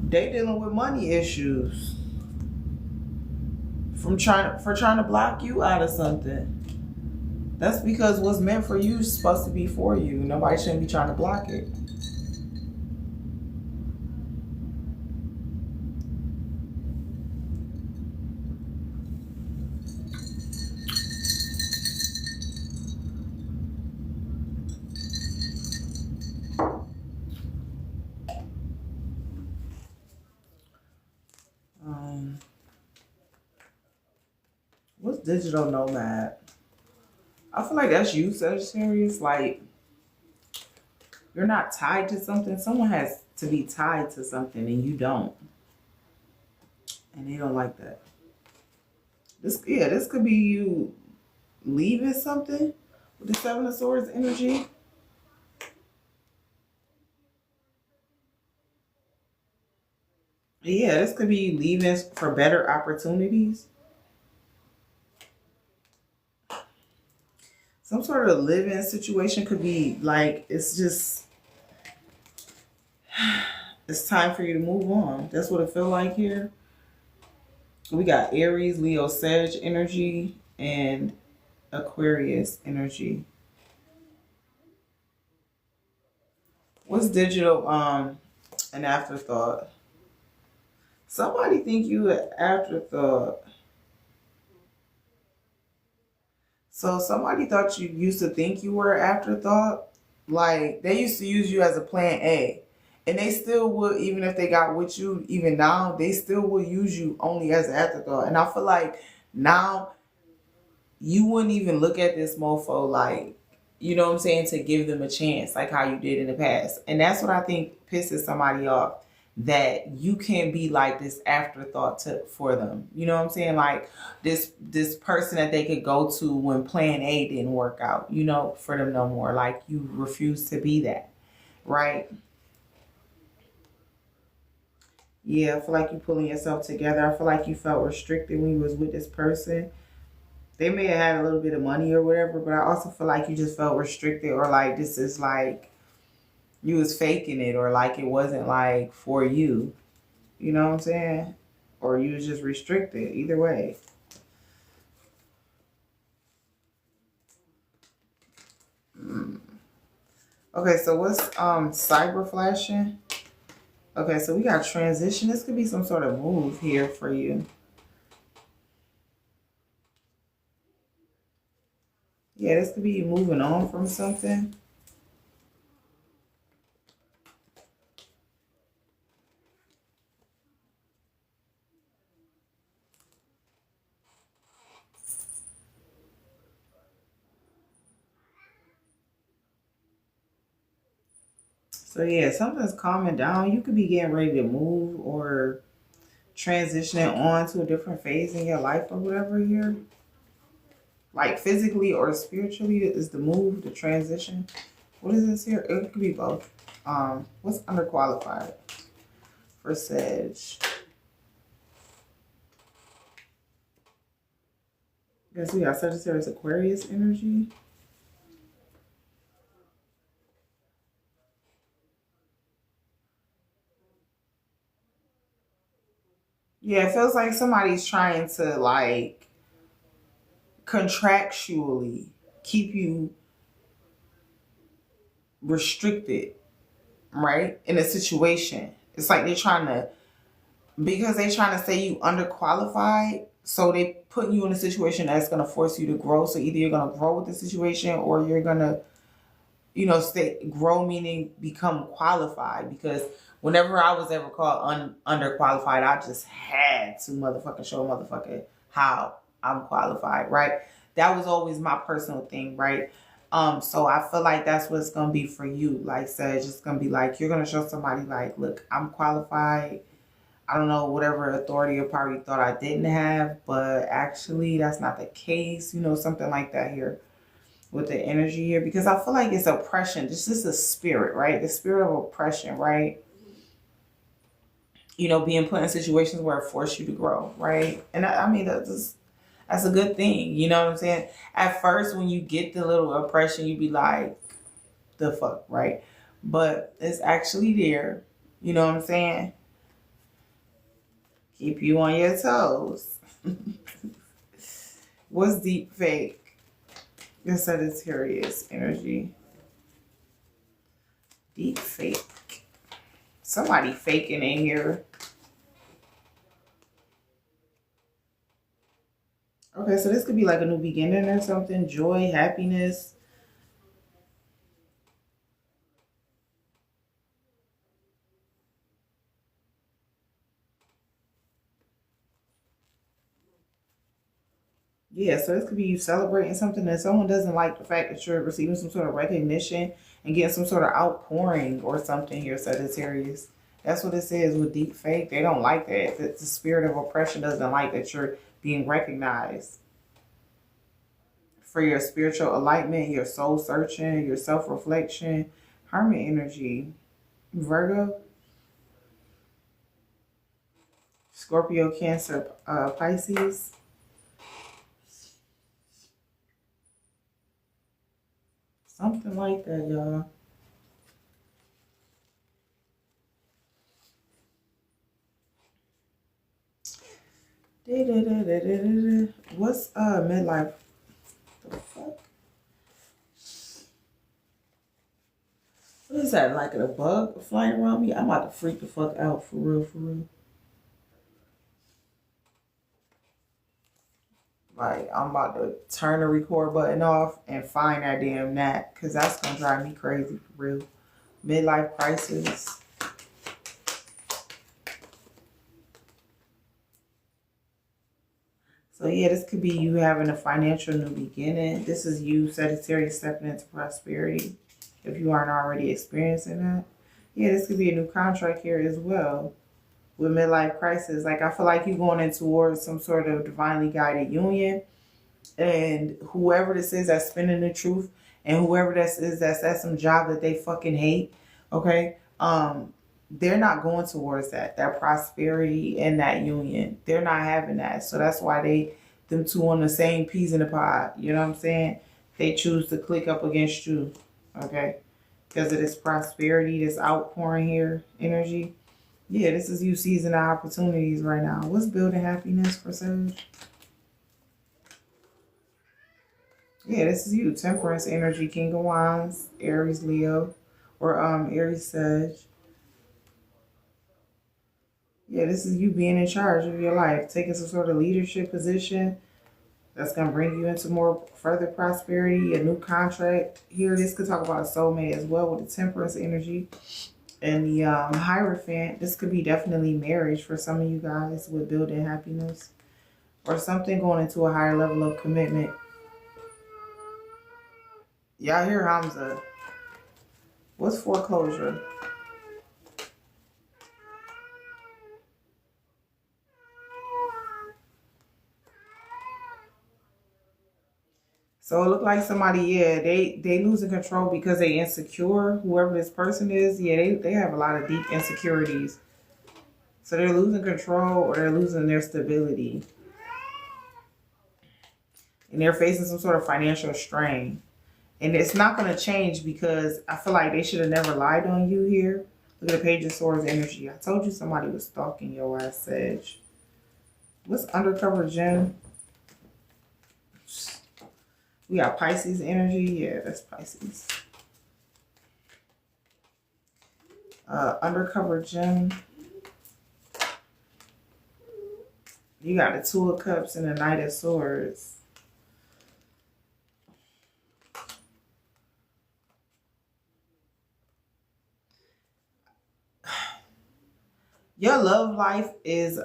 they dealing with money issues. For trying to block you out of something. That's because what's meant for you is supposed to be for you. Nobody shouldn't be trying to block it. What's digital nomad? I feel like that's you, Sagittarius. Like, you're not tied to something. Someone has to be tied to something and you don't. And they don't like that. This could be you leaving something with the Seven of Swords energy. Yeah, this could be you leaving for better opportunities. Some sort of living situation could be like, it's just, it's time for you to move on. That's what it feels like here. We got Aries, Leo, Sag energy, and Aquarius energy. What's digital? An afterthought. Somebody think you an afterthought. So somebody thought you used to think you were an afterthought. Like, they used to use you as a plan A. And they still would, even if they got with you, even now, they still will use you only as an afterthought. And I feel like now you wouldn't even look at this mofo like, you know what I'm saying, to give them a chance like how you did in the past. And that's what I think pisses somebody off. That you can be like this afterthought for them. You know what I'm saying? Like this person that they could go to when plan A didn't work out, you know, for them no more. Like you refuse to be that, right? Yeah, I feel like you pulling yourself together. I feel like you felt restricted when you was with this person. They may have had a little bit of money or whatever, but I also feel like you just felt restricted or like this is like You was faking it, or like it wasn't like for you. You know what I'm saying? Or you was just restricted. Either way. Okay, so what's cyber flashing? Okay, so we got transition. This could be some sort of move here for you. Yeah, this could be you moving on from something. So yeah, something's calming down. You could be getting ready to move or transitioning on to a different phase in your life or whatever here. Like physically or spiritually is the move, the transition. What is this here? It could be both. What's underqualified for Sag? Guess we got Sagittarius Aquarius energy. Yeah, it feels like somebody's trying to like contractually keep you restricted, right? In a situation. It's like they're trying to, because they're trying to say you underqualified, so they putting you in a situation that's gonna force you to grow. So either you're gonna grow with the situation or you're gonna, stay grow meaning become qualified. Because whenever I was ever called underqualified, I just had to motherfucking show motherfucker how I'm qualified, right? That was always my personal thing, right? So I feel like that's what it's gonna be for you. Like said, it's gonna be like you're gonna show somebody like, look, I'm qualified. I don't know whatever authority or power you thought I didn't have, but actually that's not the case. Something like that here with the energy here, because I feel like it's oppression. This is a spirit, right? The spirit of oppression, right? Being put in situations where it forced you to grow, right? And I mean, that's a good thing. You know what I'm saying? At first, when you get the little oppression, you be like, the fuck, right? But it's actually there. You know what I'm saying? Keep you on your toes. What's deep fake? Your Sagittarius energy. Deep fake. Somebody faking in here. Okay, so this could be like a new beginning or something. Joy, happiness. Yeah, so this could be you celebrating something that someone doesn't like, the fact that you're receiving some sort of recognition and getting some sort of outpouring or something here, Sagittarius. That's what it says with deep fake. They don't like that. The spirit of oppression doesn't like that you're being recognized for your spiritual enlightenment, your soul searching, your self-reflection. Hermit energy. Virgo, Scorpio, Cancer, Pisces. Something like that, y'all. What's midlife? The fuck? What is that? Like a bug flying around me? I'm about to freak the fuck out, for real, for real. Like, I'm about to turn the record button off and find that damn gnat, because that's going to drive me crazy, for real. Midlife crisis. So yeah, this could be you having a financial new beginning. This is you, Sagittarius, stepping into prosperity. If you aren't already experiencing that. Yeah, this could be a new contract here as well. With midlife crisis, like I feel like you're going in towards some sort of divinely guided union. And whoever this is that's spinning the truth, and whoever this is that's at some job that they fucking hate, okay? They're not going towards that prosperity and that union. They're not having that. So that's why them two on the same peas in the pod. You know what I'm saying? They choose to click up against you. Okay? because of this prosperity, this outpouring here energy. Yeah, this is you seizing the opportunities right now. What's building happiness for Sage? Yeah, this is you. Temperance energy, King of Wands, Aries, Leo, or Aries, Sag. Yeah, this is you being in charge of your life, taking some sort of leadership position that's going to bring you into more further prosperity, a new contract. Here, this could talk about a soulmate as well with the temperance energy. And the Hierophant, this could be definitely marriage for some of you guys with building happiness. Or something going into a higher level of commitment. Y'all hear Hamza. What's foreclosure? So it looked like somebody, yeah, they losing control because they insecure. Whoever this person is, yeah, they have a lot of deep insecurities. So they're losing control or they're losing their stability. And they're facing some sort of financial strain. And it's not going to change because I feel like they should have never lied on you here. Look at the Page of Swords energy. I told you somebody was stalking your ass, Sag. What's undercover gem? We got Pisces energy. Yeah, that's Pisces. Undercover gem. You got the Two of Cups and the Knight of Swords. Your love life is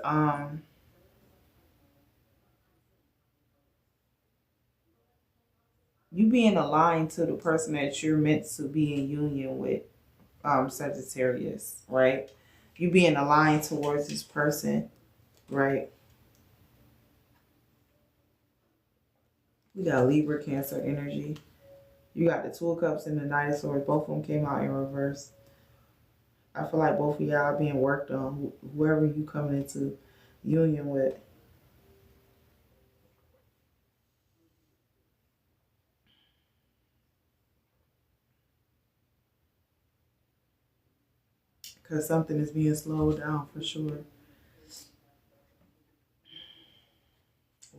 you being aligned to the person that you're meant to be in union with, Sagittarius, right? You being aligned towards this person, right? We got Libra, Cancer energy. You got the Two of Cups and the Knight of Swords. Both of them came out in reverse. I feel like both of y'all are being worked on, whoever you coming into union with. Because something is being slowed down for sure.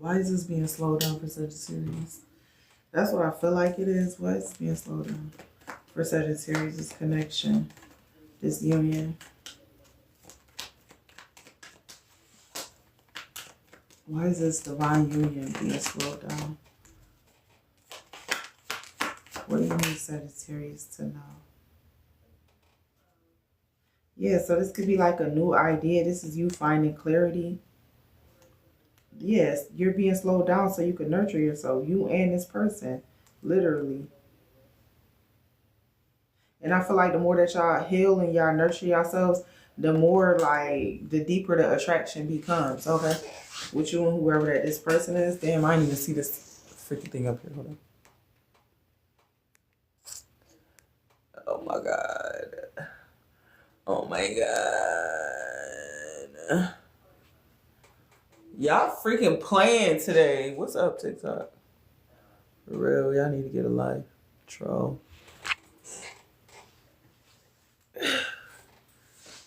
Why is this being slowed down for Sagittarius? That's what I feel like it is. Why is being slowed down for Sagittarius? This connection, this union. Why is this divine union being slowed down? What do you need Sagittarius to know? Yeah, so this could be like a new idea. This is you finding clarity. Yes, you're being slowed down so you can nurture yourself. You and this person, literally. And I feel like the more that y'all heal and y'all nurture yourselves, the more like the deeper the attraction becomes. Okay, with you and whoever that this person is. Damn, I didn't even see this freaking thing up here. Hold on. Oh my god. Oh my god. Y'all freaking playing today. What's up, TikTok? For real, y'all need to get a life. Troll.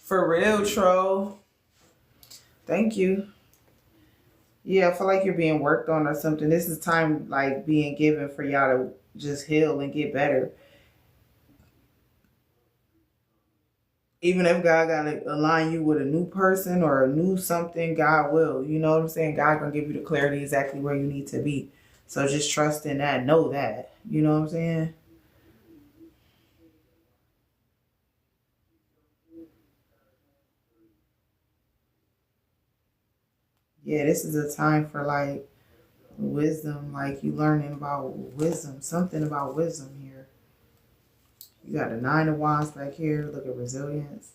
For real, troll. Thank you. Yeah, I feel like you're being worked on or something. This is time like being given for y'all to just heal and get better. Even if God gotta align you with a new person or a new something, God will. You know what I'm saying? God gonna give you the clarity exactly where you need to be. So just trust in that. Know that. You know what I'm saying? Yeah, this is a time for like wisdom, like you learning about wisdom, something about wisdom here. You got the Nine of Wands back here. Look at resilience,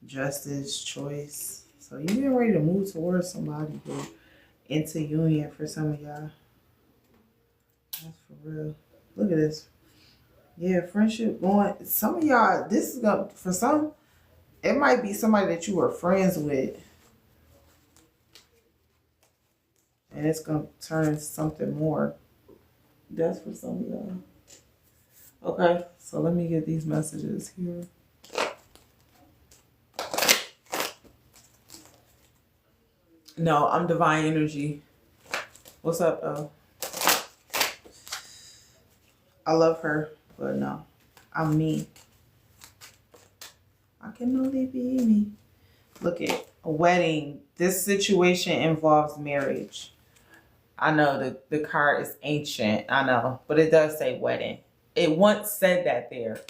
justice, choice. So you getting ready to move towards somebody here, into union for some of y'all. That's for real. Look at this. Yeah, friendship going. Some of y'all, this is going for some. It might be somebody that you were friends with, and it's gonna turn into something more. That's for some of y'all. Okay, so let me get these messages here. No, I'm divine energy. What's up, though? I love her, but no, I'm me. I can only be me. Look at a wedding. This situation involves marriage. I know the card is ancient. I know, but it does say wedding. It once said that there.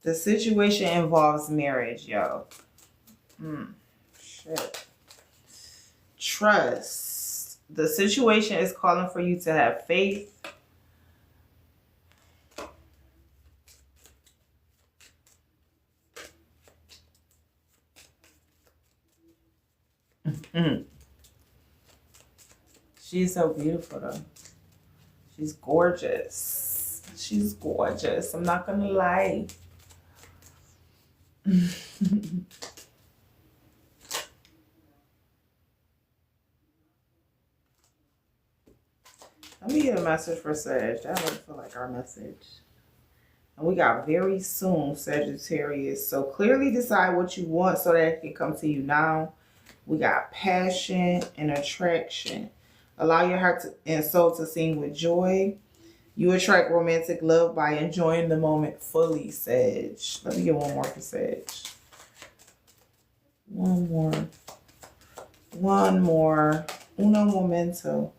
The situation involves marriage, yo. Shit. Trust. The situation is calling for you to have faith. She's so beautiful, though. She's gorgeous. She's gorgeous. I'm not gonna lie. Let me get a message for Sag. That would feel like our message. And we got very soon, Sagittarius. So clearly decide what you want so that it can come to you now. We got passion and attraction. Allow your heart and soul to sing with joy. You attract romantic love by enjoying the moment fully, Sag. Let me get one more for Sag. One more. One more. Uno momento.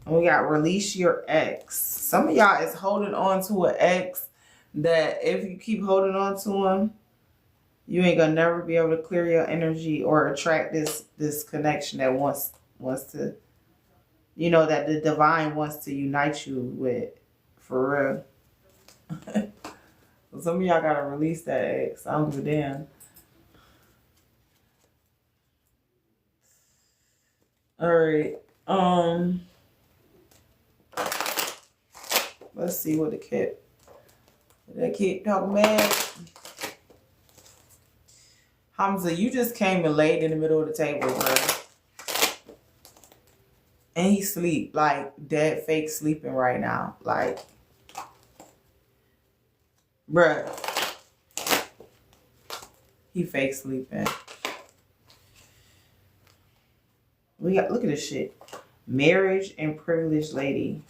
And we got release your ex. Some of y'all is holding on to an ex that if you keep holding on to him, you ain't gonna never be able to clear your energy or attract this connection that wants to, you know, that the divine wants to unite you with, for real. Some of y'all gotta release that ex. I don't give a damn. All right. Let's see what the kid talking about. Hamza, you just came and laid in the middle of the table, bro. And he sleep, like dead fake sleeping right now. Like, bruh. He fake sleeping. We got, look at this shit. Marriage and privileged lady.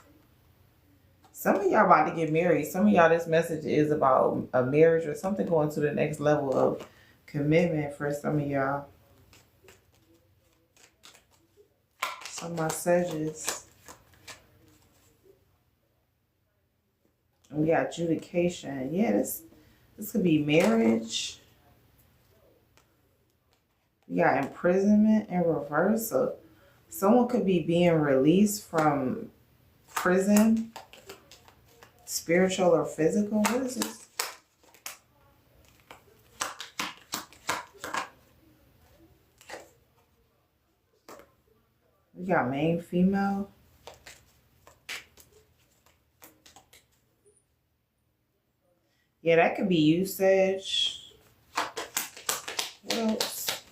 Some of y'all about to get married. Some of y'all, this message is about a marriage or something going to the next level of commitment for some of y'all. Some of my Sages. And we got adjudication. Yeah, this could be marriage. We got imprisonment in reverse. So someone could be being released from prison, spiritual or physical. What is this? We got main female. Yeah, that could be usage. What else?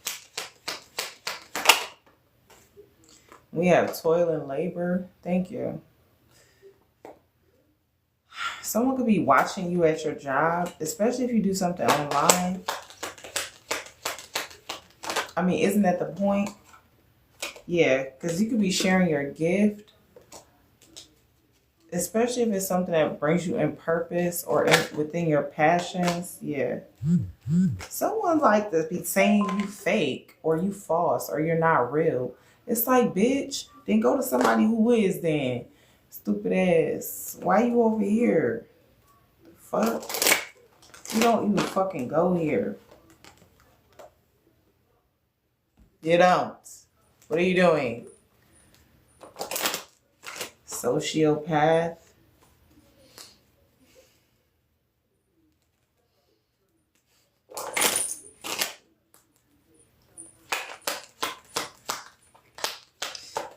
We have toil and labor. Thank you. Someone could be watching you at your job, especially if you do something online. I mean, isn't that the point? Yeah, because you could be sharing your gift, especially if it's something that brings you in purpose or within your passions. Yeah. Someone like this be saying you fake or you false or you're not real. It's like, bitch, then go to somebody who is then. Stupid ass. Why you over here? The fuck? You don't even fucking go here. You don't. What are you doing? Sociopath.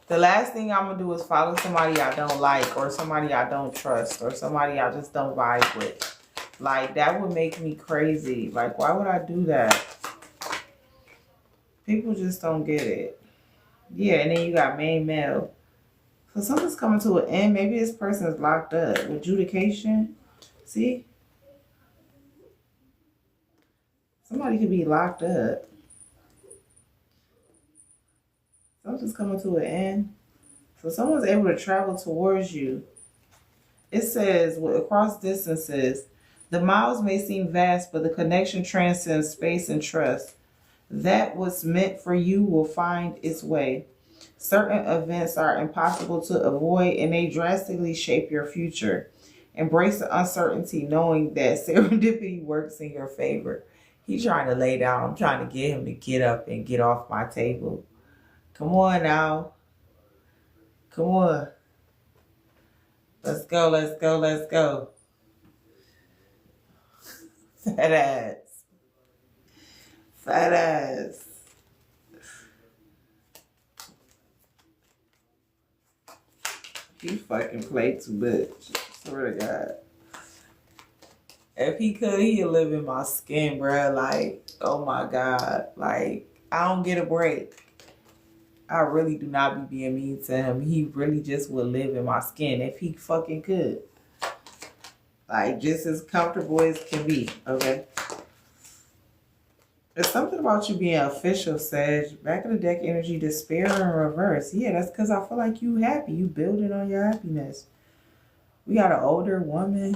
The last thing I'm going to do is follow somebody I don't like or somebody I don't trust or somebody I just don't vibe with. Like, that would make me crazy. Like, why would I do that? People just don't get it. Yeah, and then you got main male. So something's coming to an end. Maybe this person is locked up. Adjudication. See? Somebody could be locked up. Something's coming to an end. So someone's able to travel towards you. It says, across distances, the miles may seem vast, but the connection transcends space and trust. That what's meant for you will find its way. Certain events are impossible to avoid, and they drastically shape your future. Embrace the uncertainty, knowing that serendipity works in your favor. He's trying to lay down. I'm trying to get him to get up and get off my table. Come on now. Come on. Let's go, let's go, let's go. Fat ass. Fat ass. He fucking played too much. Swear to God. If he could, he'd live in my skin, bruh. Like, oh my God. Like, I don't get a break. I really do not be being mean to him. He really just would live in my skin if he fucking could. Like, just as comfortable as can be, okay? There's something about you being official, Sag. Back of the deck energy, despair in reverse. Yeah, that's because I feel like you happy. You building on your happiness. We got an older woman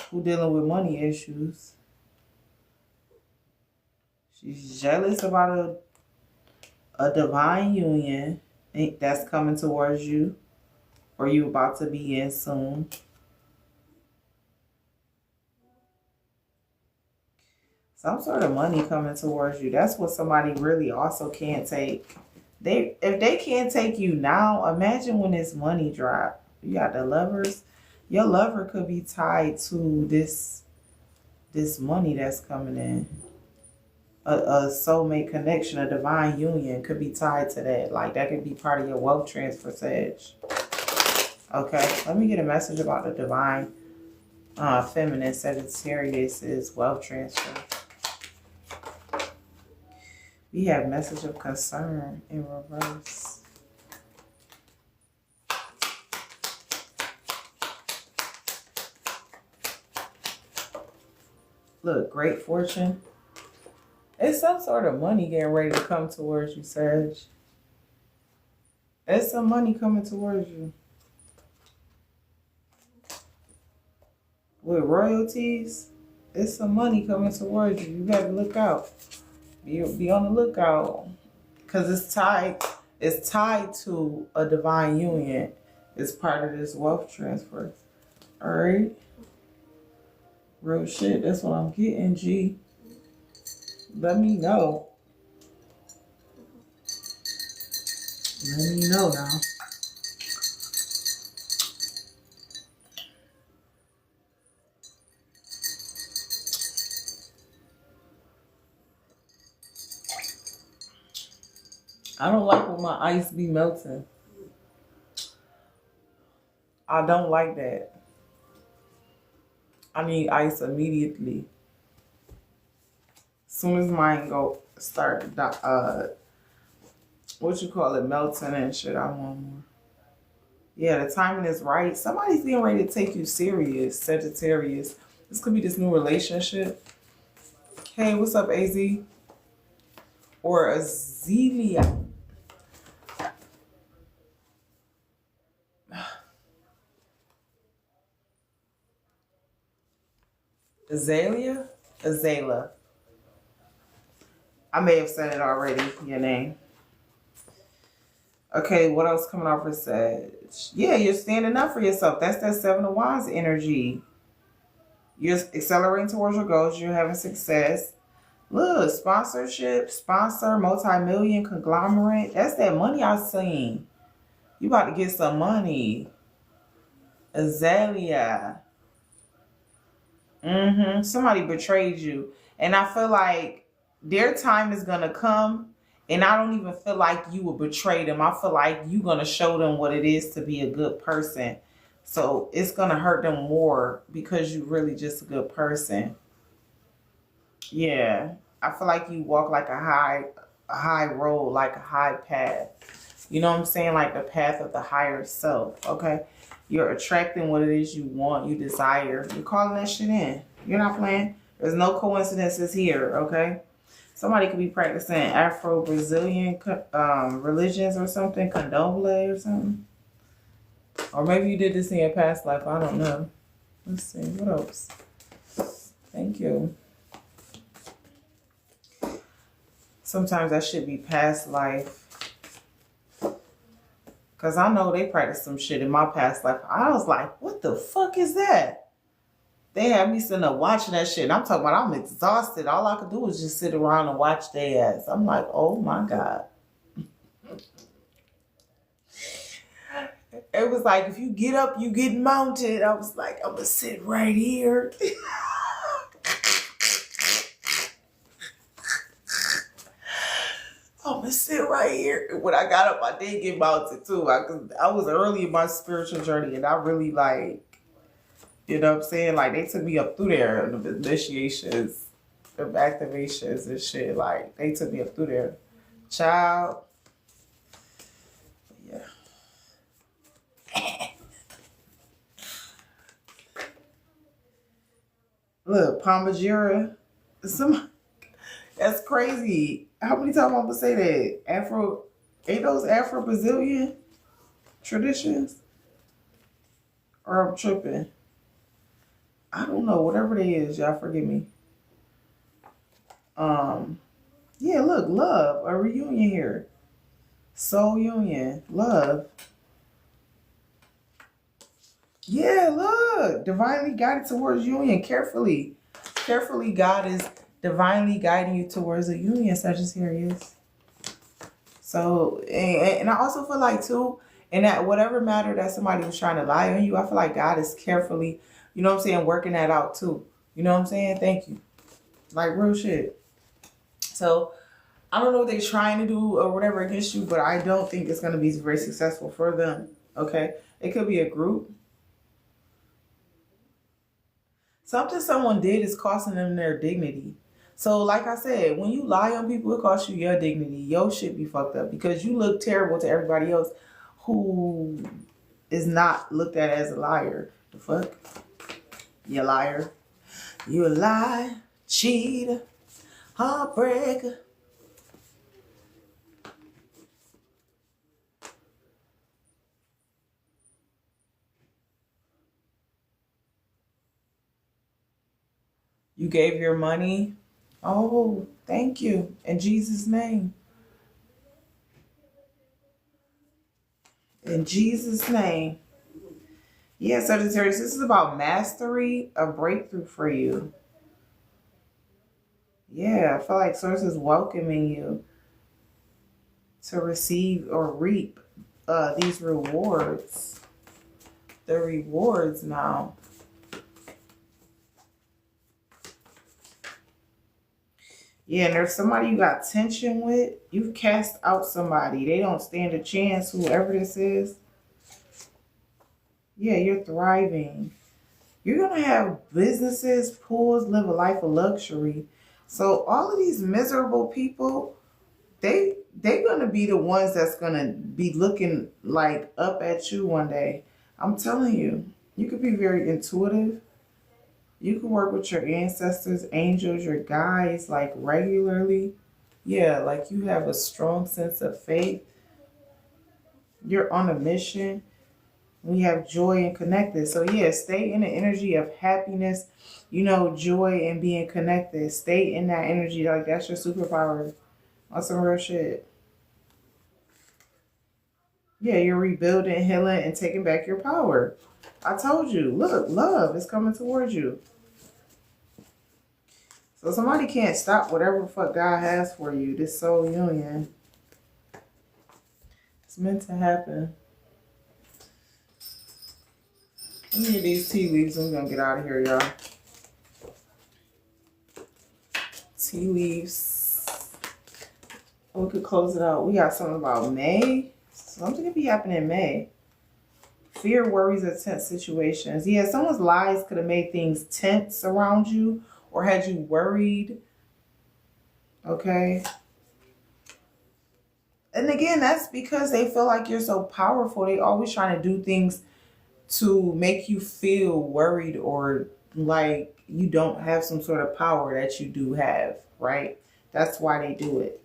who dealing with money issues. She's jealous about a divine union that's coming towards you, or you about to be in soon. Some sort of money coming towards you. That's what somebody really also can't take. If they can't take you now, imagine when this money drop. You got the lovers. Your lover could be tied to this money that's coming in. A soulmate connection, a divine union could be tied to that. Like, that could be part of your wealth transfer, Sag. Okay, let me get a message about the divine feminine Sagittarius is wealth transfer. We have message of concern in reverse. Look, great fortune. It's some sort of money getting ready to come towards you, Sag. It's some money coming towards you. With royalties, it's some money coming towards you. You better look out. Be on the lookout. Because it's tied to a divine union. It's part of this wealth transfer. Alright? Real shit, that's what I'm getting, G. Let me know. Let me know now. I don't like when my ice be melting. I don't like that. I need ice immediately. As soon as mine go start, what you call it, melting and shit, I want more. Yeah, the timing is right. Somebody's getting ready to take you serious, Sagittarius. This could be this new relationship. Hey, what's up, AZ? Or Azealia. Azalea? Azala. I may have said it already, your name. Okay, what else coming off for Sag? Yeah, you're standing up for yourself. That's that Seven of Wands energy. You're accelerating towards your goals. You're having success. Look, sponsorship, sponsor, multi-million conglomerate. That's that money I seen. You about to get some money. Azalea. Somebody betrayed you. And I feel like their time is going to come. And I don't even feel like you will betray them. I feel like you're going to show them what it is to be a good person. So it's going to hurt them more because you're really just a good person. Yeah. I feel like you walk like a high a high road, like a high path. You know what I'm saying? Like the path of the higher self, okay? You're attracting what it is you want, you desire. You're calling that shit in. You're not playing. There's no coincidences here, okay? Somebody could be practicing Afro-Brazilian religions or something, candomblé or something. Or maybe you did this in your past life. I don't know. Let's see. What else? Thank you. Sometimes that should be past life. Because I know they practiced some shit in my past life. I was like, what the fuck is that? They had me sitting up watching that shit. And I'm talking about I'm exhausted. All I could do was just sit around and watch their ass. I'm like, oh my God. It was like, if you get up, you get mounted. I was like, I'm going to sit right here. I'm going to sit right here. When I got up, I did get mounted too. I was early in my spiritual journey and I really like, you know what I'm saying? Like they took me up through there, the initiations, the activations and shit. Like they took me up through there. Child. Yeah. Look, Pomajira. That's crazy. How many times I'm gonna say that? Ain't those Afro-Brazilian traditions? Or I'm tripping. I don't know. Whatever they is, y'all forgive me. Yeah, look, love. A reunion here. Soul union. Love. Yeah, look. Divinely guided towards union. Carefully. Carefully, God is divinely guiding you towards a union, Sagittarius. So, and I also feel like, too, in that whatever matter that somebody was trying to lie on you, I feel like God is carefully, you know what I'm saying, working that out, too. You know what I'm saying? Thank you. Like, real shit. So, I don't know what they're trying to do or whatever against you, but I don't think it's going to be very successful for them, okay? It could be a group. Something someone did is costing them their dignity. So like I said, when you lie on people, it costs you your dignity. Your shit be fucked up because you look terrible to everybody else who is not looked at as a liar. The fuck? You liar. You lie, cheat, heartbreaker. You gave your money. Oh, thank you. In Jesus' name. In Jesus' name. Yeah, Sagittarius, this is about mastery, a breakthrough for you. Yeah, I feel like Source is welcoming you to receive or reap these rewards. The rewards now. Yeah, and there's somebody you got tension with. You've cast out somebody. They don't stand a chance, whoever this is. Yeah, you're thriving. You're going to have businesses, pools, live a life of luxury. So all of these miserable people, they're going to be the ones that's going to be looking like up at you one day. I'm telling you, you could be very intuitive. You can work with your ancestors, angels, your guides, like regularly. Yeah, like you have a strong sense of faith. You're on a mission. We have joy and connected. So yeah, stay in the energy of happiness, you know, joy and being connected. Stay in that energy. Like that's your superpower. On some real shit. Yeah, you're rebuilding, healing, and taking back your power. I told you, look, love is coming towards you. So somebody can't stop whatever the fuck God has for you. This soul union. It's meant to happen. Let me get these tea leaves and we're going to get out of here, y'all. Tea leaves. We could close it out. We got something about May. Something could be happening in May. Fear, worries, or tense situations. Yeah, someone's lies could have made things tense around you or had you worried. Okay. And again, that's because they feel like you're so powerful. They always trying to do things to make you feel worried or like you don't have some sort of power that you do have, right? That's why they do it.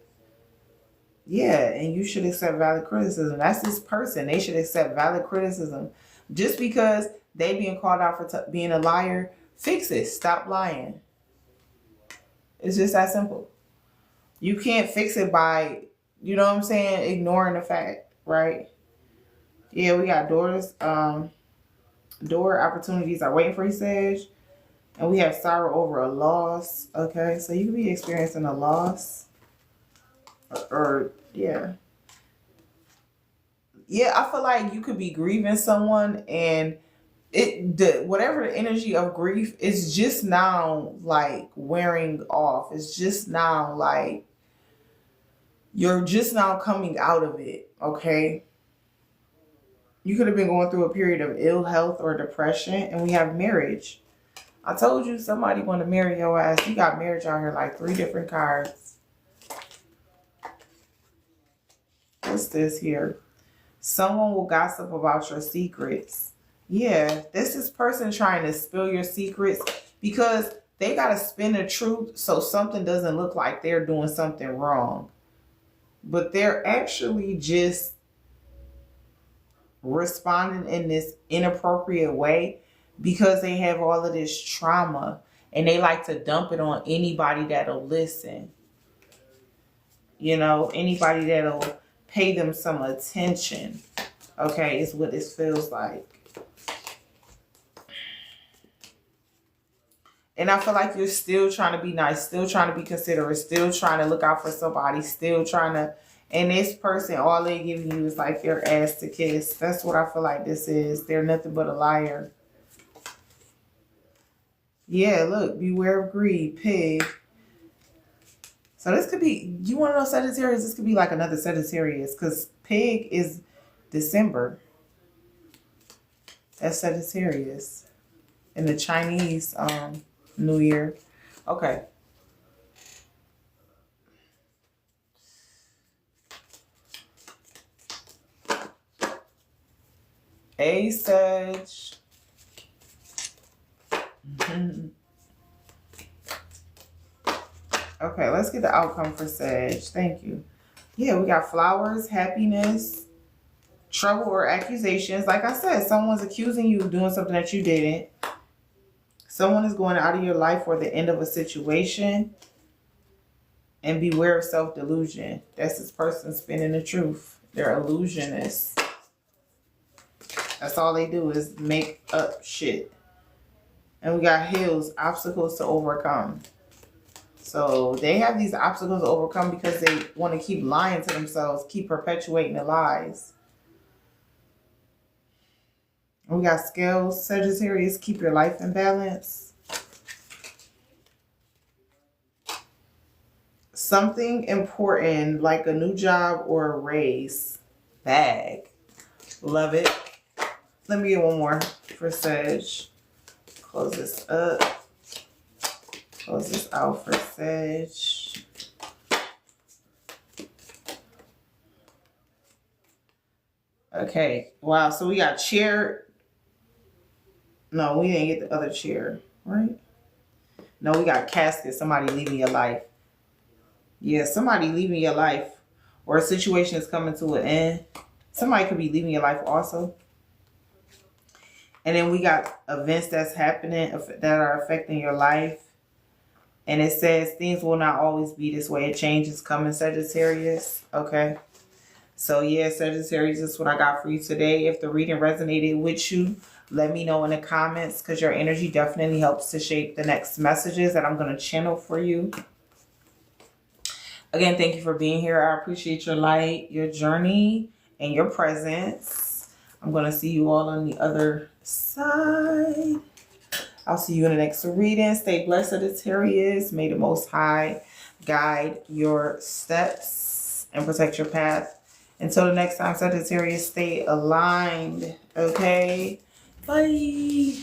Yeah, and you should accept valid criticism. That's this person. They should accept valid criticism. Just because they being called out for being a liar, fix it. Stop lying. It's just that simple. You can't fix it by, you know what I'm saying, ignoring the fact, right? Yeah, we got doors. Door opportunities are waiting for you, Sag. And we have sorrow over a loss. Okay, so you could be experiencing a loss. Or yeah. Yeah, I feel like you could be grieving someone and whatever the energy of grief is just now like wearing off. It's just now like you're just now coming out of it, okay? You could have been going through a period of ill health or depression, and we have marriage. I told you somebody want to marry your ass. You got marriage out here like 3 different cards. What's this here? Someone will gossip about your secrets. Yeah, this is person trying to spill your secrets because they got to spin the truth so something doesn't look like they're doing something wrong. But they're actually just responding in this inappropriate way because they have all of this trauma and they like to dump it on anybody that'll listen. You know, anybody that'll pay them some attention. Okay, is what this feels like. And I feel like you're still trying to be nice, still trying to be considerate, still trying to look out for somebody, still trying to, and this person, all they're giving you is like their ass to kiss. That's what I feel like this is. They're nothing but a liar. Yeah, look, beware of greed, pig. So this could be, you want to know Sagittarius? This could be like another Sagittarius because pig is December. That's Sagittarius. In the Chinese New Year. Okay. A Sag. Okay, let's get the outcome for Sag. Thank you. Yeah, we got flowers, happiness, trouble or accusations. Like I said, someone's accusing you of doing something that you didn't. Someone is going out of your life for the end of a situation. And beware of self-delusion. That's this person spinning the truth. They're illusionists. That's all they do is make up shit. And we got hills, obstacles to overcome. So they have these obstacles to overcome because they want to keep lying to themselves, keep perpetuating the lies. And we got scales, Sagittarius, keep your life in balance. Something important like a new job or a raise. Bag. Love it. Let me get one more for Sag. Close this up. Close this out for Sag. Okay. Wow. So we got chair. No, we didn't get the other chair, right? No, we got casket. Somebody leaving your life. Yeah, somebody leaving your life. Or a situation is coming to an end. Somebody could be leaving your life also. And then we got events that's happening that are affecting your life. And it says things will not always be this way. A change is coming, Sagittarius. Okay. So yeah, Sagittarius, this is what I got for you today. If the reading resonated with you, let me know in the comments because your energy definitely helps to shape the next messages that I'm going to channel for you. Again, thank you for being here. I appreciate your light, your journey, and your presence. I'm going to see you all on the other side. I'll see you in the next reading. Stay blessed, Sagittarius. May the Most High guide your steps and protect your path. Until the next time, Sagittarius, stay aligned. Okay? Bye.